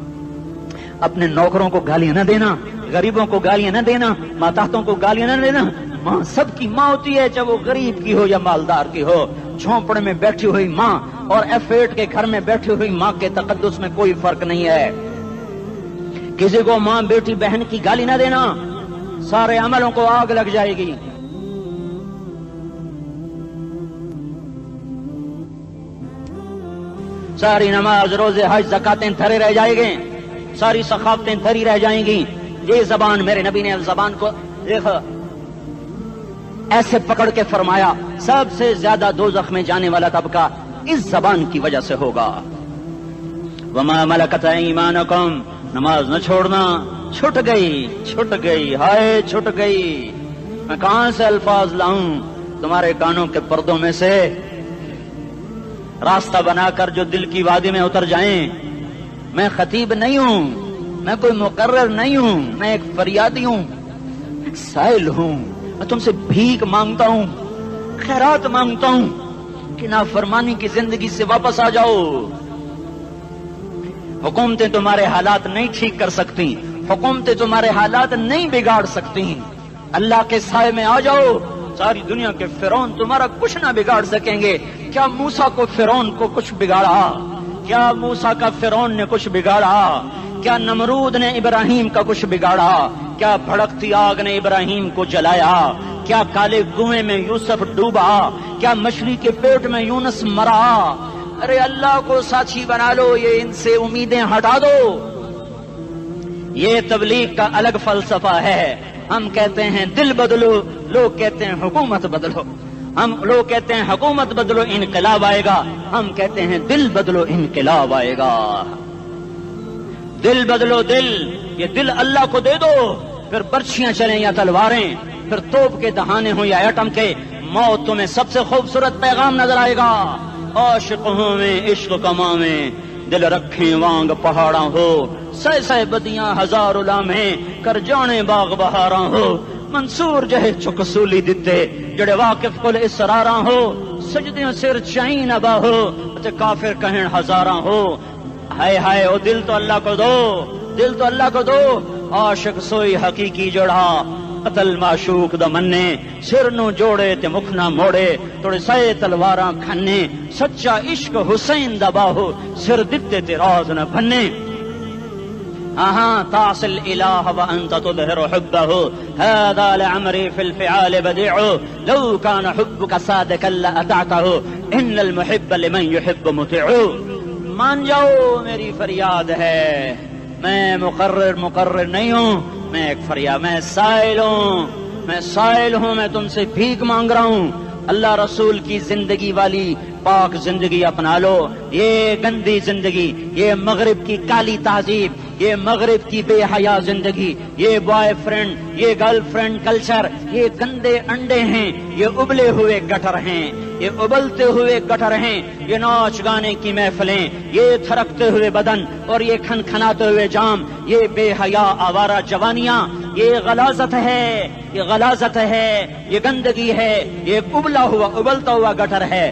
اپنے نوکروں کو گالیاں نہ دینا, غریبوں کو گالیاں نہ دینا, ماتحتوں کو گالیاں نہ دینا. ماں سب کی ماں ہوتی ہے, چاہے وہ غریب کی ہو یا مالدار کی ہو. جھونپڑے میں بیٹھی ہوئی ماں اور F8 کے گھر میں بیٹھی ہوئی ماں کے تقدس میں کوئی فرق نہیں ہے. کسی کو ماں بیٹی بہن کی گالی نہ دینا, سارے عملوں کو آگ لگ جائے گی. ساری نماز, روزے, حج, زکاتیں دھرے رہ جائیں گے, ساری ثقافتیں دھری رہ جائیں گی. یہ زبان, میرے نبی نے زبان کو دیکھا ایسے پکڑ کے فرمایا سب سے زیادہ دوزخ میں جانے والا طبقہ اس زبان کی وجہ سے ہوگا. وما ملکت ایمانکم, نماز نہ چھوڑنا. چھٹ گئی ہائے چھٹ گئی. میں کہاں سے الفاظ لاؤں تمہارے کانوں کے پردوں میں سے, راستہ بنا کر جو دل کی وادی میں اتر جائیں. میں خطیب نہیں ہوں, میں کوئی مقرر نہیں ہوں, میں ایک فریادی ہوں, ایک سائل ہوں. میں تم سے بھیک مانگتا ہوں, خیرات مانگتا ہوں کہ نافرمانی کی زندگی سے واپس آ جاؤ. حکومتیں تمہارے حالات نہیں ٹھیک کر سکتی, حکومتیں تمہارے حالات نہیں بگاڑ سکتی. اللہ کے سائے میں آ جاؤ. ساری دنیا کے فرعون تمہارا کچھ نہ بگاڑ سکیں گے. کیا موسیٰ کو فرعون کو کچھ بگاڑا؟ کیا موسیٰ کا فرعون نے کچھ بگاڑا؟ کیا نمرود نے ابراہیم کا کچھ بگاڑا؟ کیا بھڑکتی آگ نے ابراہیم کو جلایا؟ کیا کالے کنویں میں یوسف ڈوبا؟ کیا مچھلی کے پیٹ میں یونس مرا؟ ارے اللہ کو ساتھی بنا لو, یہ ان سے امیدیں ہٹا دو. یہ تبلیغ کا الگ فلسفہ ہے. ہم کہتے ہیں دل بدلو, لوگ کہتے ہیں حکومت بدلو. لوگ کہتے ہیں حکومت بدلو انقلاب آئے گا, ہم کہتے ہیں دل بدلو انقلاب آئے گا. دل بدلو دل, یہ دل اللہ کو دے دو. پھر برچیاں چلیں یا تلواریں, پھر توپ کے دہانے ہوں یا ایٹم کے, موت تمہیں سب سے خوبصورت پیغام نظر آئے گا. عاشق ہوں میں عشق کما میں, دل رکھیں وانگ پہاڑاں ہو, سہ بدیاں ہزار لامیں کر جانے باغ بہاراں ہو. منصور جہے چکسولی دتے جڑے واقف کل اسراراں ہو, سجدیوں سر چائیں نبا ہو تے کافر کہیں ہزاراں ہو. ہائے ہائے او دل تو اللہ کو دو, دل تو اللہ کو دو. عاشق سوئی حقیقی جڑا, قتل معشوق دا مننے, سر نو جوڑے تے مکھ نہ موڑے, توڑے سائے تلواراں کھنے. سچا عشق حسین دا باہو, سر دتے تے راز نہ بھنے. تعصي الإله وأنت تظهر حبه, هذا لعمري في الفعال بديع, لو كان حبك صادقا لأطعته, إن المحب لمن يحب مطيع. مان جاؤ میری فریاد ہے, میں مقرر نہیں ہوں, میں ایک فریاد, میں سائل ہوں, میں تم سے بھیک مانگ رہا ہوں. اللہ رسول کی زندگی والی پاک زندگی اپنا لو. یہ گندی زندگی, یہ مغرب کی کالی تہذیب, یہ مغرب کی بے حیا زندگی, یہ بوائے فرینڈ, یہ گرل فرینڈ کلچر, یہ گندے انڈے ہیں, یہ ابلے ہوئے گٹر ہیں, یہ ابلتے ہوئے گٹر ہیں. یہ ناچ گانے کی محفلیں, یہ تھرکتے ہوئے بدن اور یہ کھنکھناتے ہوئے جام, یہ بے حیا آوارہ جوانیاں, یہ غلاظت ہے, یہ غلاظت ہے, یہ گندگی ہے, یہ ابلتا ہوا گٹر ہے.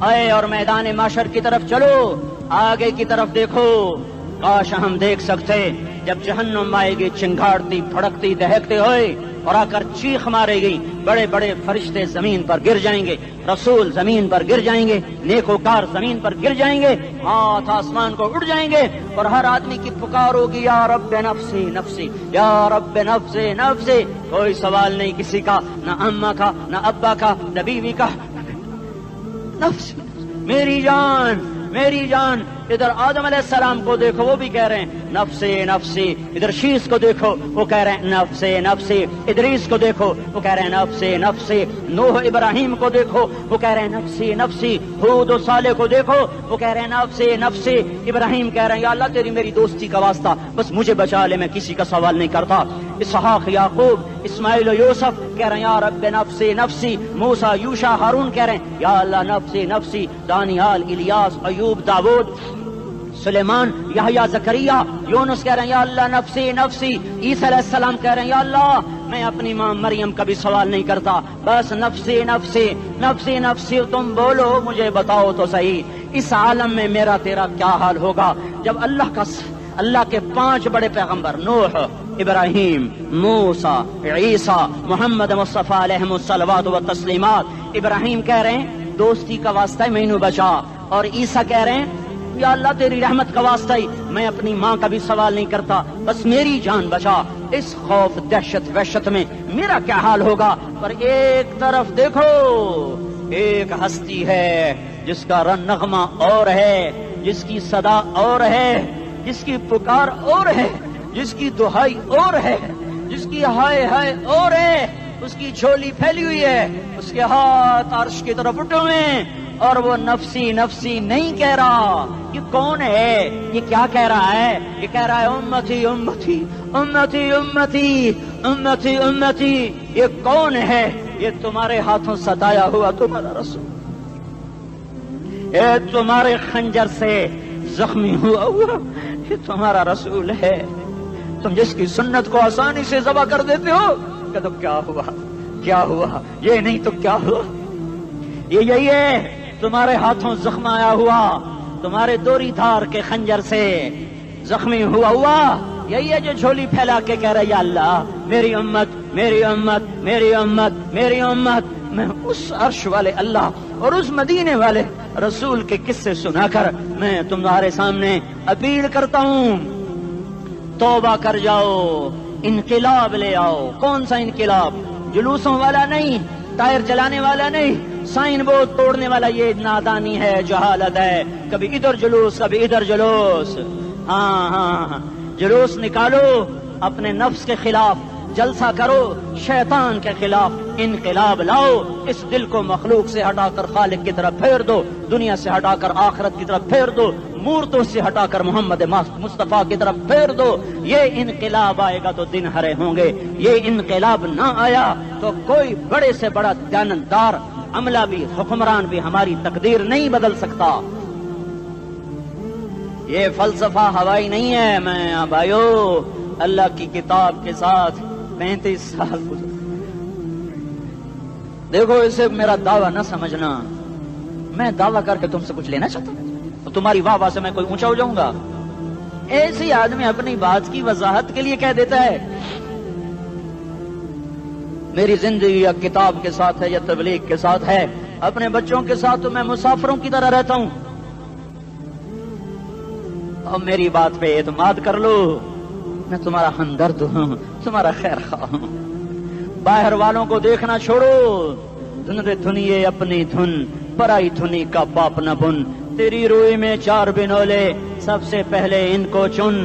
آئے اور میدان معاشر کی طرف چلو، آگے کی طرف دیکھو۔ کاش ہم دیکھ سکتے جب جہنم آئے گی چنگاڑتی بھڑکتی دہکتے ہوئے اور آ کر چیخ مارے گی، بڑے بڑے فرشتے زمین پر گر جائیں گے، رسول زمین پر گر جائیں گے، نیکوکار زمین پر گر جائیں گے، ہاتھ آسمان کو اڑ جائیں گے، اور ہر آدمی کی پکار ہوگی یا رب نفسی نفسی، یا رب نفسی نفسی۔ کوئی سوال نہیں کسی کا، نہ اماں کا، نہ ابا کا، نہ بیوی کا، نفس میری جان میری جان۔ ادھر آدم علیہ السلام کو دیکھو، وہ بھی کہہ رہے ہیں نفسی نفسی، ادھر شیس کو دیکھو وہ کہہ رہے ہیں نفسی نفسی، ادریس کو دیکھو وہ کہہ رہے ہیں نفسی نفسی، نوح ابراہیم کو دیکھو وہ کہہ رہے ہیں نفسی نفسی، ہود و صالح کو دیکھو وہ کہہ رہے ہیں نفسی نفسی۔ ابراہیم کہہ رہے ہیں یا اللہ تیری میری دوستی کا واسطہ، بس مجھے بچا لے، میں کسی کا سوال نہیں کرتا۔ اسحاق یعقوب اسماعیل و یوسف کہہ رہے ہیں یا رب نفسی نفسی۔ موسیٰ یوشع ہارون کہہ رہے ہیں یا اللہ نفسی نفسی۔ دانیال الیاس ایوب داود سلیمان یحییٰ زکریا یونس کہہ رہے ہیں یا اللہ نفسی نفسی۔ عیسیٰ علیہ السلام کہہ رہے ہیں یا اللہ میں اپنی ماں مریم کا بھی سوال نہیں کرتا، بس نفسی نفسی نفسی نفسی۔ تم بولو مجھے بتاؤ تو صحیح، اس عالم میں میرا تیرا کیا حال ہوگا جب اللہ کے 5 بڑے پیغمبر نوح، ابراہیم، موسیٰ، عیسیٰ، محمد مصطفیٰ علیہ الصلوات و تسلیمات۔ ابراہیم کہہ رہے ہیں دوستی کا واسطہ ہے مینوں بچا، اور عیسیٰ کہہ رہے ہیں یا اللہ تیری رحمت کا واسطہ ہی میں اپنی ماں کا بھی سوال نہیں کرتا، بس میری جان بچا۔ اس خوف دہشت وحشت میں میرا کیا حال ہوگا؟ پر ایک طرف دیکھو، ایک ہستی ہے جس کا نغمہ اور ہے، جس کی صدا اور ہے، جس کی پکار اور ہے، جس کی دہائی اور ہے، جس کی ہائے ہائے اور ہے، اس کی جھولی پھیلی ہوئی ہے، اس کے ہاتھ عرش کی طرف اٹھے ہوئے ہیں، اور وہ نفسی نفسی نہیں کہہ رہا۔ یہ کون ہے؟ یہ کیا کہہ رہا ہے؟ یہ کہہ رہا ہے امتی امتی امتی امتی امتی امتی۔ یہ کون ہے؟ یہ تمہارے ہاتھوں ستایا ہوا تمہارا رسول، یہ تمہارے خنجر سے زخمی ہوا یہ تمہارا رسول ہے۔ تم جس کی سنت کو آسانی سے ذبح کر دیتے ہو کہ تو کیا ہوا کیا ہوا، یہ نہیں تو کیا ہوا؟ یہ یہی ہے تمہارے ہاتھوں زخم آیا ہوا، تمہارے دوری دھار کے خنجر سے زخمی ہوا یہی ہے جو جھولی پھیلا کے کہہ رہا یا اللہ میری امت میری امت میری امت میری امت۔ میں اس عرش والے اللہ اور اس مدینے والے رسول کے قصے سنا کر میں تمہارے سامنے اپیل کرتا ہوں، توبہ کر جاؤ، انقلاب لے آؤ۔ کون سا انقلاب؟ جلوسوں والا نہیں، ٹائر چلانے والا نہیں، سائن بورڈ توڑنے والا، یہ نادانی ہے، جہالت ہے۔ کبھی ادھر جلوس کبھی ادھر جلوس، ہاں جلوس نکالو اپنے نفس کے خلاف، جلسہ کرو شیطان کے خلاف، انقلاب لاؤ۔ اس دل کو مخلوق سے ہٹا کر خالق کی طرف پھیر دو، دنیا سے ہٹا کر آخرت کی طرف پھیر دو، مورتوں سے ہٹا کر محمد مصطفیٰ کی طرف پھیر دو۔ یہ انقلاب آئے گا تو دن ہرے ہوں گے، یہ انقلاب نہ آیا تو کوئی بڑے سے بڑا دیانتدار عملہ بھی، حکمران بھی ہماری تقدیر نہیں بدل سکتا۔ یہ فلسفہ ہوائی نہیں ہے۔ میں بھائیو اللہ کی کتاب کے ساتھ 35 سال گزرے، دیکھو اسے میرا دعویٰ نہ سمجھنا، میں دعویٰ کر کے تم سے کچھ لینا چاہتا ہوں، تمہاری واہ واہ سے میں کوئی اونچا ہو جاؤں گا؟ ایسی آدمی اپنی بات کی وضاحت کے لیے کہہ دیتا ہے میری زندگی یا کتاب کے ساتھ ہے یا تبلیغ کے ساتھ ہے، اپنے بچوں کے ساتھ تو میں مسافروں کی طرح رہتا ہوں، اور میری بات پہ اعتماد کر لو، میں تمہارا ہمدرد ہوں، تمہارا خیر خواہ ہوں۔ باہر والوں کو دیکھنا چھوڑو، دھن رے دھنیے اپنی دھن، پرائی دھنی کا پاپ نہ بن، تیری روئی میں 4 بنولے، سب سے پہلے ان کو چن۔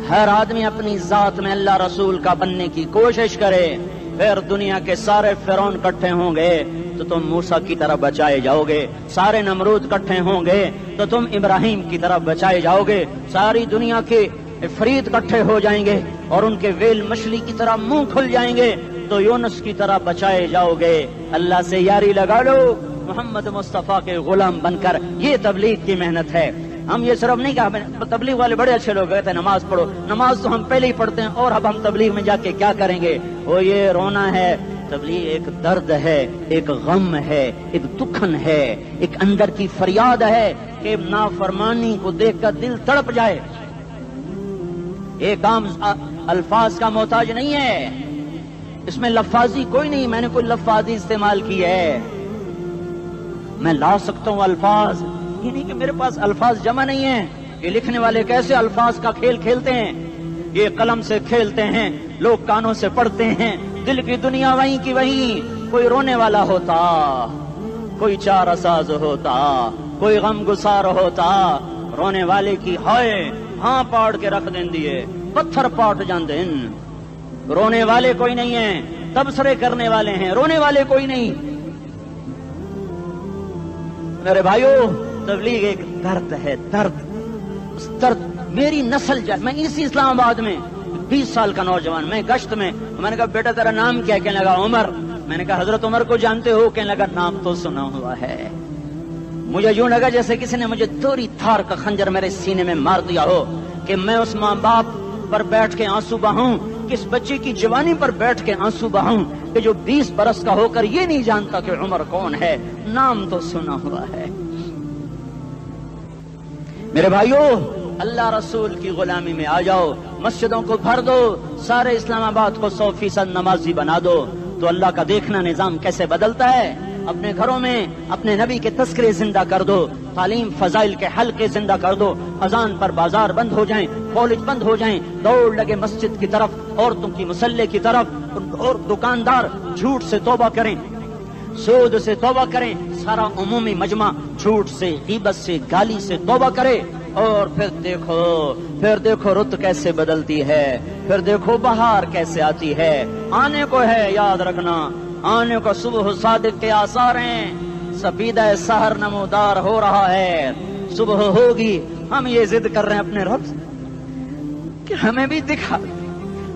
ہر آدمی اپنی ذات میں اللہ رسول کا بننے کی کوشش کرے، پھر دنیا کے سارے فرعون کٹھے ہوں گے تو تم موسیٰ کی طرف بچائے جاؤ گے، سارے نمرود کٹھے ہوں گے تو تم ابراہیم کی طرف بچائے جاؤ گے، ساری دنیا کے افریت کٹھے ہو جائیں گے اور ان کے ویل مچھلی کی طرح منہ کھل جائیں گے تو یونس کی طرح بچائے جاؤ گے۔ اللہ سے یاری لگا لو، محمد مصطفیٰ کے غلام بن کر، یہ تبلیغ کی محنت ہے۔ ہم یہ صرف نہیں کہا، تبلیغ والے بڑے اچھے لوگ کہتے ہیں نماز پڑھو، نماز تو ہم پہلے ہی پڑھتے ہیں، اور اب ہم تبلیغ میں جا کے کیا کریں گے؟ وہ یہ رونا ہے تبلیغ ایک درد ہے، ایک غم ہے، ایک دکھن ہے، ایک اندر کی فریاد ہے کہ نافرمانی کو دیکھ کر دل تڑپ جائے. ایک عام الفاظ کا محتاج نہیں ہے، اس میں لفاظی کوئی نہیں. میں نے کوئی لفاظی استعمال کی ہے، میں لا سکتا ہوں الفاظ، یہ نہیں کہ میرے پاس الفاظ جمع نہیں ہیں. یہ لکھنے والے کیسے الفاظ کا کھیل کھیلتے ہیں، یہ قلم سے کھیلتے ہیں، لوگ کانوں سے پڑھتے ہیں. دل کی دنیا وہیں کی وہیں. کوئی رونے والا ہوتا، کوئی چار اساز ہوتا، کوئی غم گسار ہوتا. رونے والے کی ہائے ہاں پاڑ کے رکھ دیں دیے، پتھر پاٹ جان دیں. رونے والے کوئی نہیں ہیں، تبصرے کرنے والے ہیں، رونے والے کوئی نہیں. میرے بھائیو، تبلیغ ایک درد ہے، درد. اس درد میری نسل جائے. میں اسی اسلام آباد میں 20 سال کا نوجوان، میں گشت میں نے کہا بیٹا تیرا نام کیا؟ کہنے لگا عمر. میں نے کہا حضرت عمر کو جانتے ہو؟ کہنے لگا نام تو سنا ہوا ہے. مجھے یوں لگا جیسے کسی نے مجھے توری تھار کا خنجر میرے سینے میں مار دیا ہو کہ میں اس ماں باپ پر بیٹھ کے آنسو بہاؤں، کس بچے کی جوانی پر بیٹھ کے آنسو بہاؤں کہ جو 20 برس کا ہو کر یہ نہیں جانتا کہ عمر کون ہے. نام تو سنا ہوا ہے. میرے بھائیو، اللہ رسول کی غلامی میں آ جاؤ، مسجدوں کو بھر دو، سارے اسلام آباد کو 100% نمازی بنا دو، تو اللہ کا دیکھنا نظام کیسے بدلتا ہے. اپنے گھروں میں اپنے نبی کے تذکرے زندہ کر دو، تعلیم فضائل کے حلقے زندہ کر دو. اذان پر بازار بند ہو جائیں، کالج بند ہو جائیں، دوڑ لگے مسجد کی طرف، عورتوں کی مصلے کی طرف. اور دکاندار جھوٹ سے توبہ کریں، سود سے توبہ کریں. سارا عمومی مجمع جھوٹ سے، غیبت سے، گالی سے توبہ کرے. اور پھر دیکھو رت کیسے بدلتی ہے، پھر دیکھو بہار کیسے آتی ہے. آنے کو ہے، یاد رکھنا، آنے کو. صبح صادق کے آثار ہیں، سپیدہ سحر نمودار ہو رہا ہے. صبح ہوگی. ہم یہ ضد کر رہے ہیں اپنے رب کہ ہمیں بھی دکھا.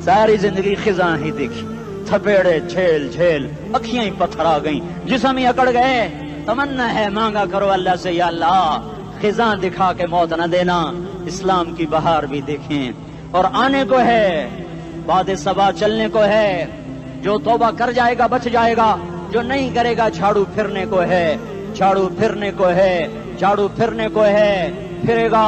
ساری زندگی خزاں ہی دیکھی، تھپیڑے جھیل جھیل، اکھیاں ہی پتھر آ گئیں، جسم ہی اکڑ گئے. تمنا ہے مانگا کرو اللہ سے، یا اللہ خزاں دکھا کے موت نہ دینا، اسلام کی بہار بھی دیکھیں. اور آنے کو ہے، باد صبا چلنے کو ہے. جو توبہ کر جائے گا بچ جائے گا، جو نہیں کرے گا جھاڑو پھرنے کو ہے، جھاڑو پھرنے کو ہے، جھاڑو پھرنے کو ہے. پھرے گا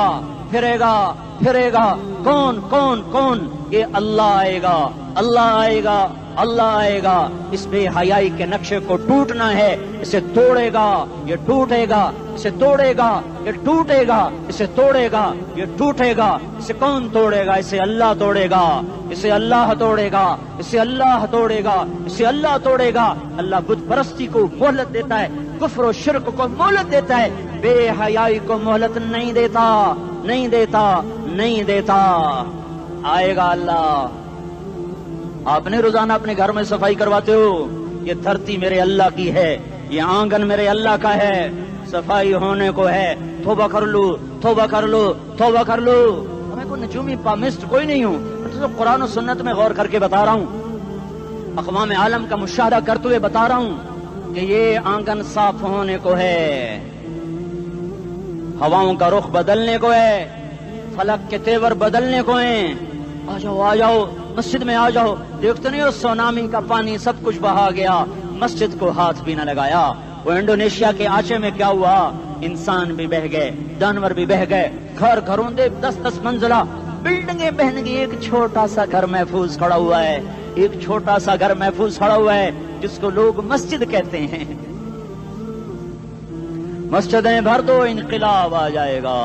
پھرے گا پھرے گا. کون کون کون؟ یہ اللہ آئے گا، اللہ آئے گا، اللہ آئے گا. اس بے حیائی کے نقشے کو ٹوٹنا ہے. اسے توڑے گا، یہ ٹوٹے گا. اسے توڑے گا، یہ ٹوٹے گا. اسے توڑے گا، یہ ٹوٹے گا. اسے کون توڑے گا؟ اسے اللہ توڑے گا، اسے اللہ توڑے گا، اسے اللہ توڑے گا، اسے اللہ توڑے گا. اللہ بت پرستی کو مہلت دیتا ہے، کفر و شرک کو مہلت دیتا ہے، بے حیائی کو مہلت نہیں دیتا، نہیں دیتا، نہیں دیتا. آئے گا اللہ. آپ نے روزانہ اپنے گھر میں صفائی کرواتے ہو. یہ دھرتی میرے اللہ کی ہے، یہ آنگن میرے اللہ کا ہے. صفائی ہونے کو ہے. توبہ کر لو، توبہ کر لو، توبہ کر لو. میں کوئی نجومی پامسٹ کوئی نہیں ہوں، تو قرآن و سنت میں غور کر کے بتا رہا ہوں، اقوام عالم کا مشاہدہ کرتے ہوئے بتا رہا ہوں کہ یہ آنگن صاف ہونے کو ہے، ہواؤں کا رخ بدلنے کو ہے، فلک کے تیور بدلنے کو ہیں. آ جاؤ آ جاؤ، مسجد میں آ جاؤ. دیکھتے نہیں ہو سونامی کا پانی سب کچھ بہا گیا، مسجد کو ہاتھ بھی نہ لگایا. وہ انڈونیشیا کے آچے میں کیا ہوا؟ انسان بھی بہ گئے، جانور بھی بہ گئے، گھر گھروں دے 10-10 منزلہ بلڈنگیں بہن گئی. ایک چھوٹا سا گھر محفوظ کھڑا ہوا ہے، ایک چھوٹا سا گھر محفوظ کھڑا ہوا ہے جس کو لوگ مسجد کہتے ہیں. مسجدیں بھر دو، انقلاب آ جائے گا.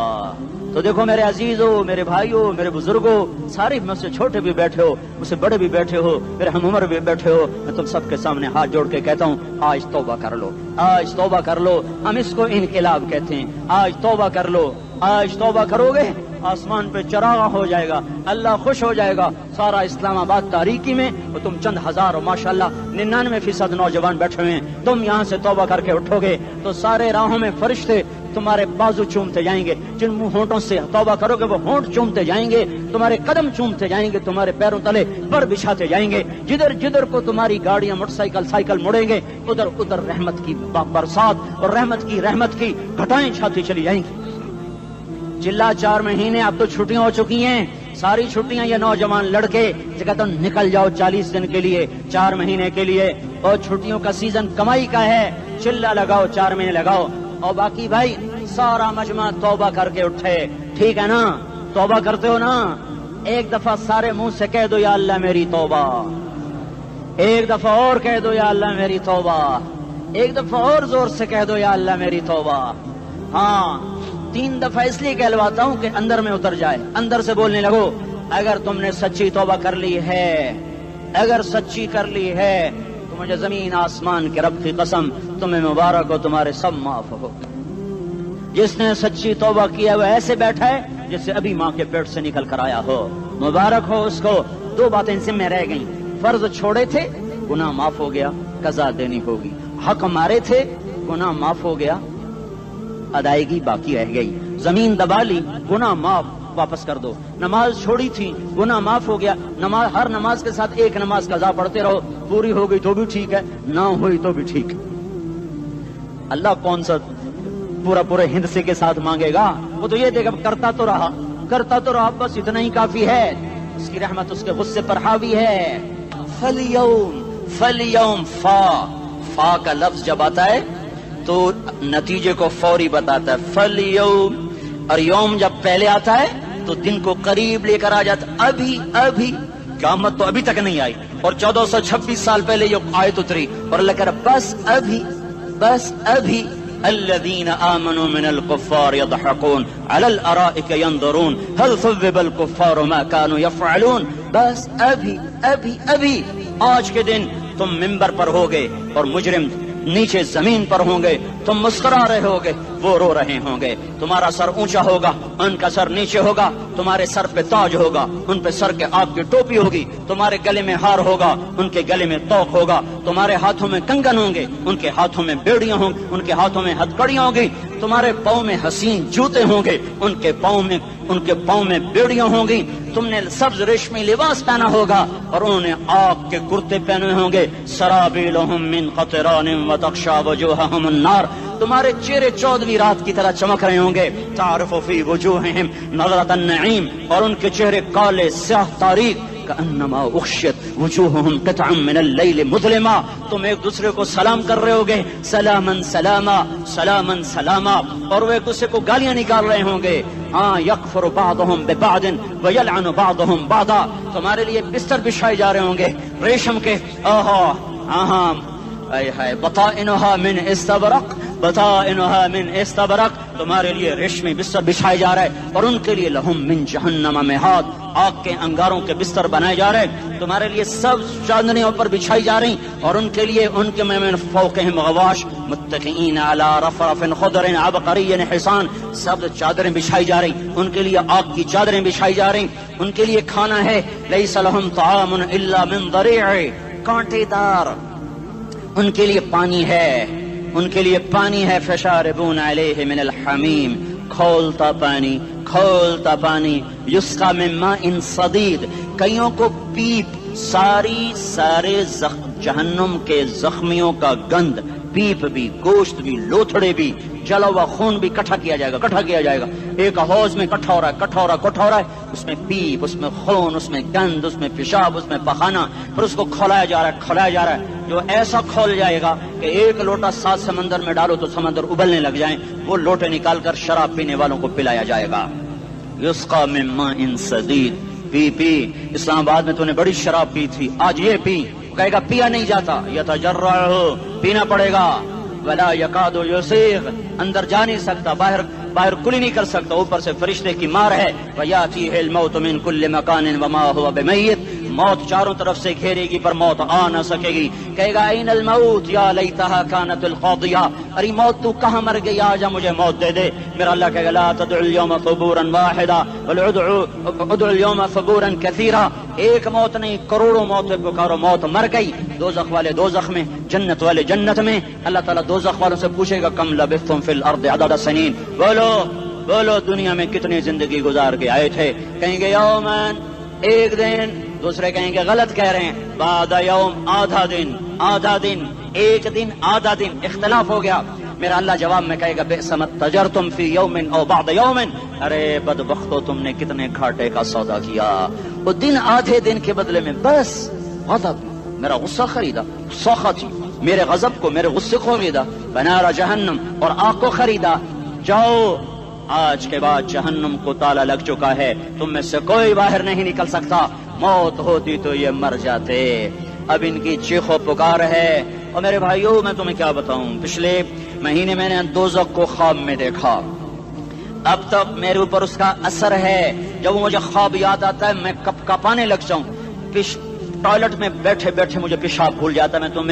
تو دیکھو میرے عزیزو، میرے بھائیو، میرے بزرگوں، سارے مجھ سے چھوٹے بھی بیٹھے ہو، مجھ سے بڑے بھی بیٹھے ہو، میرے ہم عمر بھی بیٹھے ہو، میں تم سب کے سامنے ہاتھ جوڑ کے کہتا ہوں آج توبہ کر لو، آج توبہ کر لو. ہم اس کو انقلاب کہتے ہیں. آج توبہ کر لو. آج توبہ کرو گے، آسمان پہ چراغ ہو جائے گا، اللہ خوش ہو جائے گا. سارا اسلام آباد تاریکی میں اور تم چند ہزار اور ماشاءاللہ 99% نوجوان بیٹھے ہوئے ہیں. تم یہاں سے توبہ کر کے اٹھو گے تو سارے راہوں میں فرشتے تمہارے بازو چومتے جائیں گے. جن منہ ہونٹوں سے توبہ کرو گے وہ ہونٹ چومتے جائیں گے، تمہارے قدم چومتے جائیں گے، تمہارے پیروں تلے پر بچھاتے جائیں گے. جدھر جدھر کو تمہاری گاڑیاں موٹر سائیکل مڑیں گے، ادھر ادھر رحمت کی برسات اور رحمت کی گھٹائیں چھاتی چلی جائیں گی. چلا 4 مہینے اب تو چھٹیاں ہو چکی ہیں، ساری چھٹیاں یہ نوجوان لڑکے کہتے ہیں نکل جاؤ 40 دن کے لیے 4 مہینے کے لیے، اور چھٹیوں کا سیزن کمائی کا ہے، چلا لگاؤ 4 مہینے لگاؤ، اور باقی بھائی سارا مجمع توبہ کر کے اٹھے، ٹھیک ہے نا؟ توبہ کرتے ہو نا؟ ایک دفعہ سارے منہ سے کہہ دو یا اللہ میری توبہ، ایک دفعہ اور کہہ دو یا اللہ میری توبہ، ایک دفعہ اور زور سے کہہ دو یا اللہ میری توبہ۔ ہاں 3 دفعہ اس لیے کہلواتا ہوں کہ اندر میں اتر جائے، اندر سے بولنے لگو۔ اگر تم نے سچی توبہ کر لی ہے، اگر سچی کر لی ہے تو مجھے زمین آسمان کے رب کی قسم تمہیں مبارک ہو، تمہارے سب معاف ہو۔ جس نے سچی توبہ کیا وہ ایسے بیٹھا ہے جس سے ابھی ماں کے پیٹ سے نکل کر آیا ہو، مبارک ہو اس کو۔ 2 باتیں ان سے میں رہ گئیں، فرض چھوڑے تھے گناہ معاف ہو گیا، قضا دینی ہوگی، حق مارے تھے گناہ معاف ہو گیا، ادائیگی باقی رہ گئی، زمین دبا لی گناہ معاف، واپس کر دو، نماز چھوڑی تھی گناہ معاف ہو گیا، نماز ہر نماز کے ساتھ ایک نماز قضا پڑھتے رہو، پوری ہو گئی تو بھی ٹھیک ہے، نہ ہوئی تو بھی ٹھیک۔ اللہ کون سا پورے ہندسے کے ساتھ مانگے گا؟ وہ تو یہ دے گا کرتا تو رہا بس اتنا ہی کافی ہے، اس کی رحمت اس کے غصے پر حاوی ہے۔ فَالْيَوْمِ فا کا لفظ جب آتا ہے تو نتیجے کو فوری بتاتا ہے، فَالْيَوْمِ، اور یوم جب پہلے آتا ہے تو دن کو قریب لے کر آ جاتا، ابھی قیامت تو ابھی تک نہیں آئی، اور 1426 سال پہلے یہ آیت اتری، اور اللہ کہہ رہا بس ابھی الذين آمنوا من الكفار يضحكون على الارائك ينظرون هل ثوب الكفار ما كانوا يفعلون، بس ابھی آج کے دن تم منبر پر ہوگے اور مجرم نیچے زمین پر ہوں گے، تم مسکرا رہے ہوگے، وہ رو رہے ہوں گے، تمہارا سر اونچا ہوگا، ان کا سر نیچے ہوگا، تمہارے سر پہ تاج ہوگا، ان پہ سر کے آگ کی ٹوپی ہوگی، تمہارے گلے میں ہار ہوگا، ان کے گلے میں توق ہوگا، تمہارے ہاتھوں میں کنگن ہوں گے، ان کے ہاتھوں میں بیڑیاں ہوں گی، ان کے ہاتھوں میں ہتھکڑیاں ہوں گی، تمہارے پاؤں میں حسین جوتے ہوں گے، ان کے پاؤں میں بیڑیاں ہوں گی، تم نے سبز ریشمی لباس پہنا ہوگا اور انہوں نے آگ کے کرتے پہنے ہوں گے، سرابیلہم من قطران وتغشا وجوہہم النار، تمہارے چہرے 14ویں رات کی طرح چمک رہے ہوں گے، تعرف فی وجوہہم نظرۃ النعیم، اور ان کے چہرے کالے سیاہ تاریک، کأنما اغشیت وجوہہم قطعا من اللیل مظلما، تم ایک دوسرے کو سلام کر رہے ہوگے، سلامن سلاما سلامن سلاما، اور وہ ایک دوسرے کو گالیاں نکال رہے ہوں گے، ہاں یکفر بعضہم ببعض ویلعن بعضہم بعضا، تمہارے لیے بستر بچھائے جا رہے ہوں گے ریشم کے، بطائنہا من استبرق، بطائنہا من استبرق، تمہارے لیے ریشمی بستر بچھائے جا رہے، اور ان کے لیے لہم من جہنم مہاد، آگ کے انگاروں کے بستر بنائے جا رہے، تمہارے لیے سب چادریوں پر بچھائی جا رہی، اور ان کے لیے ان کے من فوقہم غواش متکئین علی رفرف خضر عبقری حسان، سب چادریں بچھائی جا رہی، ان کے لیے آگ کی چادریں بچھائی جا رہی، ان کے لیے کھانا ہے، لیس لہم طعام الا من ضریع، کانٹے دار، ان کے لیے پانی ہے، ان کے لیے پانی ہے، فشاربون علیہ من الحمیم، کھولتا پانی، یسقا من ماء صدید، کئیوں کو پیپ، سارے جہنم کے زخمیوں کا گند، پیپ بھی، گوشت بھی، لوتھڑے بھی، جلا ہوا خون بھی اکٹھا کیا جائے گا، ایک حوض میں کٹھا ہو رہا ہے، اس میں پیپ، اس میں خون، اس میں گند، اس میں پیشاب، اس میں پخانہ، پھر اس کو کھولایا جا رہا ہے، جو ایسا کھول جائے گا کہ 1 لوٹا 7 سمندر میں ڈالو تو سمندر ابلنے لگ جائیں، وہ لوٹے نکال کر شراب پینے والوں کو پلایا جائے گا، یسقا من ماء صدید، پی اسلام آباد میں تو نے بڑی شراب پی تھی، آج یہ پی، کہے گا پیا نہیں جاتا، یتجرعہ، پینا پڑے گا، ولا یکاد یسیغ، اندر جا نہیں سکتا، باہر کلی نہیں کر سکتا، اوپر سے فرشتے کی مار ہے، ویاتیہ الموت من کل مکان وما هو بمیت، موت چاروں طرف سے گھیرے گی پر موت آ نہ سکے گی، کہے گا این الموت یا لیتہا کانت القاضیہ، ارے موت تو کہاں مر گئی، آجا مجھے موت دے دے، میرا اللہ کہے گا لا تدعو اليوم ثبورا واحدا بل ادعو اليوم ثبورا کثیرا، ایک موت نہیں کروڑوں موت پکارو، موت مر گئی، دوزخ والے دوزخ میں، جنت والے جنت میں، اللہ تعالیٰ دوزخ والوں سے پوچھے گا کم لبثتم فی الارض عدد سنین، بولو دنیا میں کتنی زندگی گزار کے آئے تھے، کہیں گے یومن، ایک دن، دوسرے کہیں گے غلط کہہ رہے ہیں، بعد یوم، آدھا دن، ایک دن، آدھا دن، اختلاف ہو گیا، میرا اللہ جواب میں کہے گا بئس ما تجرتم فی یوم او بعد یوم، ارے بدبختو تم نے کتنے گھاٹے کا سودا کیا، وہ دن آدھے دن کے بدلے میں بس غضب، میرا غصہ خریدا، سخطی میرے غضب کو، میرے غصے کو خریدا، بنار جہنم اور آگ کو خریدا، جاؤ آج کے بعد جہنم کو تالا لگ چکا ہے، تم میں سے کوئی باہر نہیں نکل سکتا، موت ہوتی تو یہ مر جاتے۔ اب ان کی چیخ و پکار ہے۔ اور میرے بھائیوں میں تمہیں کیا بتاؤں، پچھلے مہینے میں نے دوزخ کو خواب میں دیکھا، اب تک میرے اوپر اس کا اثر ہے، جب وہ مجھے خواب یاد آتا ہے میں کپ کپانے لگ جاؤں، ٹوائلٹ میں بیٹھے بیٹھے مجھے پیشاب بھول جاتا ہے۔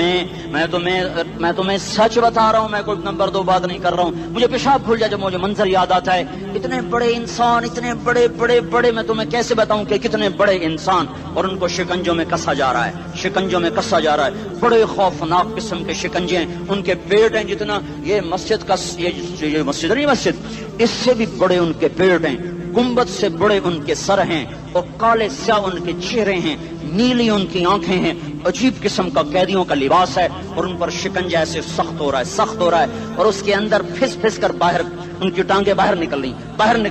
میں تمہیں سچ بتا رہا ہوں، میں کوئی نمبر 2 بات نہیں کر رہا ہوں، مجھے پیشاب بھول جاتا ہے جب مجھے منظر یاد آتا ہے۔ اتنے بڑے انسان، اتنے بڑے بڑے بڑے، میں تمہیں کیسے بتاؤں کہ کتنے بڑے انسان، اور ان کو شکنجوں میں کسا جا رہا ہے، شکنجوں میں کسا جا رہا ہے، بڑے خوفناک قسم کے شکنجے ہیں، ان کے پیٹ ہیں جتنا یہ مسجد کا، یہ مسجد نہیں، مسجد اس سے بھی بڑے ان کے پیٹ ہیں، گنبد سے بڑے ان کے سر ہیں، اور کالے سیاہ ان کے چہرے ہیں، نیلی ان کی آنکھیں ہیں، عجیب قسم کا قیدیوں کا لباس ہے، اور ان پر شکنجہ ایسے سخت ہو رہا ہے، سخت ہو رہا ہے، اور اس کے اندر پھس پھس کر باہر ان کی ٹانگیں باہر نکل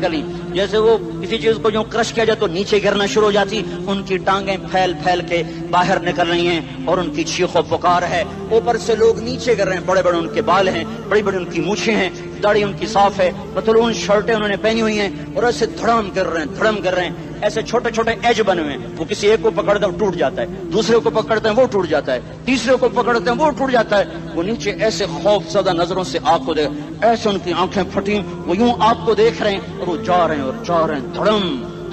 رہی، جیسے وہ کسی چیز کو جو کرش کیا جائے تو نیچے گرنا شروع ہو جاتی، ان کی ٹانگیں پھیل پھیل کے باہر نکل رہی ہیں، اور ان کی چیخ و پکار ہے، اوپر سے لوگ نیچے گر رہے ہیں، بڑے بڑے ان کے بال ہیں، بڑی بڑی ان کی مونچھیں ہیں، داڑھی ان کی صاف ہے، پتلون شرٹیں انہوں نے پہنی ہوئی ہیں، اور ایسے دھڑم گر رہے ہیں، ایسے چھوٹے چھوٹے ایج بنے ہوئے ہیں، وہ کسی ایک کو پکڑتے ہیں ٹوٹ جاتا ہے، دوسرے کو پکڑتے ہیں وہ ٹوٹ جاتا ہے، تیسرے کو پکڑتے ہیں وہ ٹوٹ جاتا ہے، وہ نیچے ایسے خوف زدہ نظروں سے آگ کو دیکھ، ایسے ان کی آنکھیں پھٹی، وہ یوں آگ کو دیکھ رہے ہیں، اور وہ جا رہے ہیں، دھڑم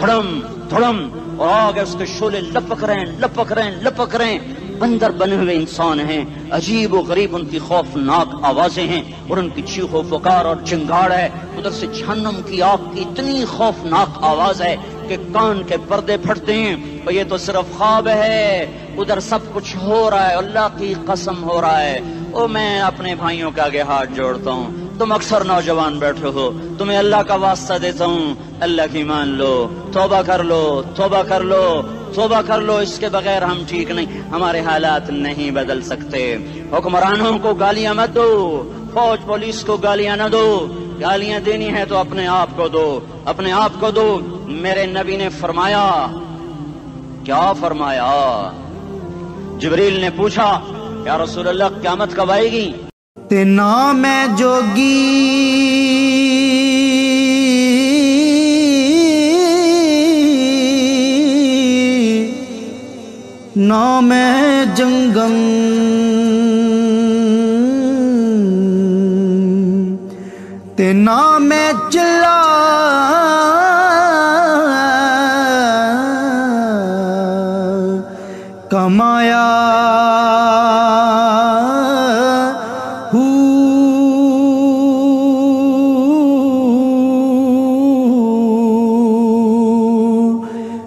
دھڑم دھڑم، اور آگے اس کے شعلے لپک رہے ہیں، بندر بنے ہوئے انسان ہیں، عجیب و غریب ان کی خوفناک آوازیں ہیں، اور ان کی چیخ و پکار اور چنگاڑ ہے، ادھر سے جہنم کی آگ کی اتنی خوفناک آواز ہے کہ کان کے پردے پھٹتے ہیں، اور یہ تو صرف خواب ہے، ادھر سب کچھ ہو رہا ہے، اللہ کی قسم ہو رہا ہے۔ اور میں اپنے بھائیوں کے آگے ہاتھ جوڑتا ہوں، تم اکثر نوجوان بیٹھے ہو، تمہیں اللہ کا واسطہ دیتا ہوں، اللہ کی مان لو، توبہ کر لو، اس کے بغیر ہم ٹھیک نہیں، ہمارے حالات نہیں بدل سکتے۔ حکمرانوں کو گالیاں مت دو، فوج پولیس کو گالیاں نہ دو، گالیاں دینی ہے تو اپنے آپ کو دو۔ میرے نبی نے فرمایا، کیا فرمایا؟ جبریل نے پوچھا یا رسول اللہ قیامت کب آئے گی؟ تینا میں جوگی نہ میں جنگم، تینا میں چلا کمایا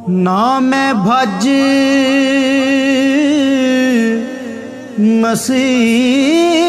نہ میں بھج مسیح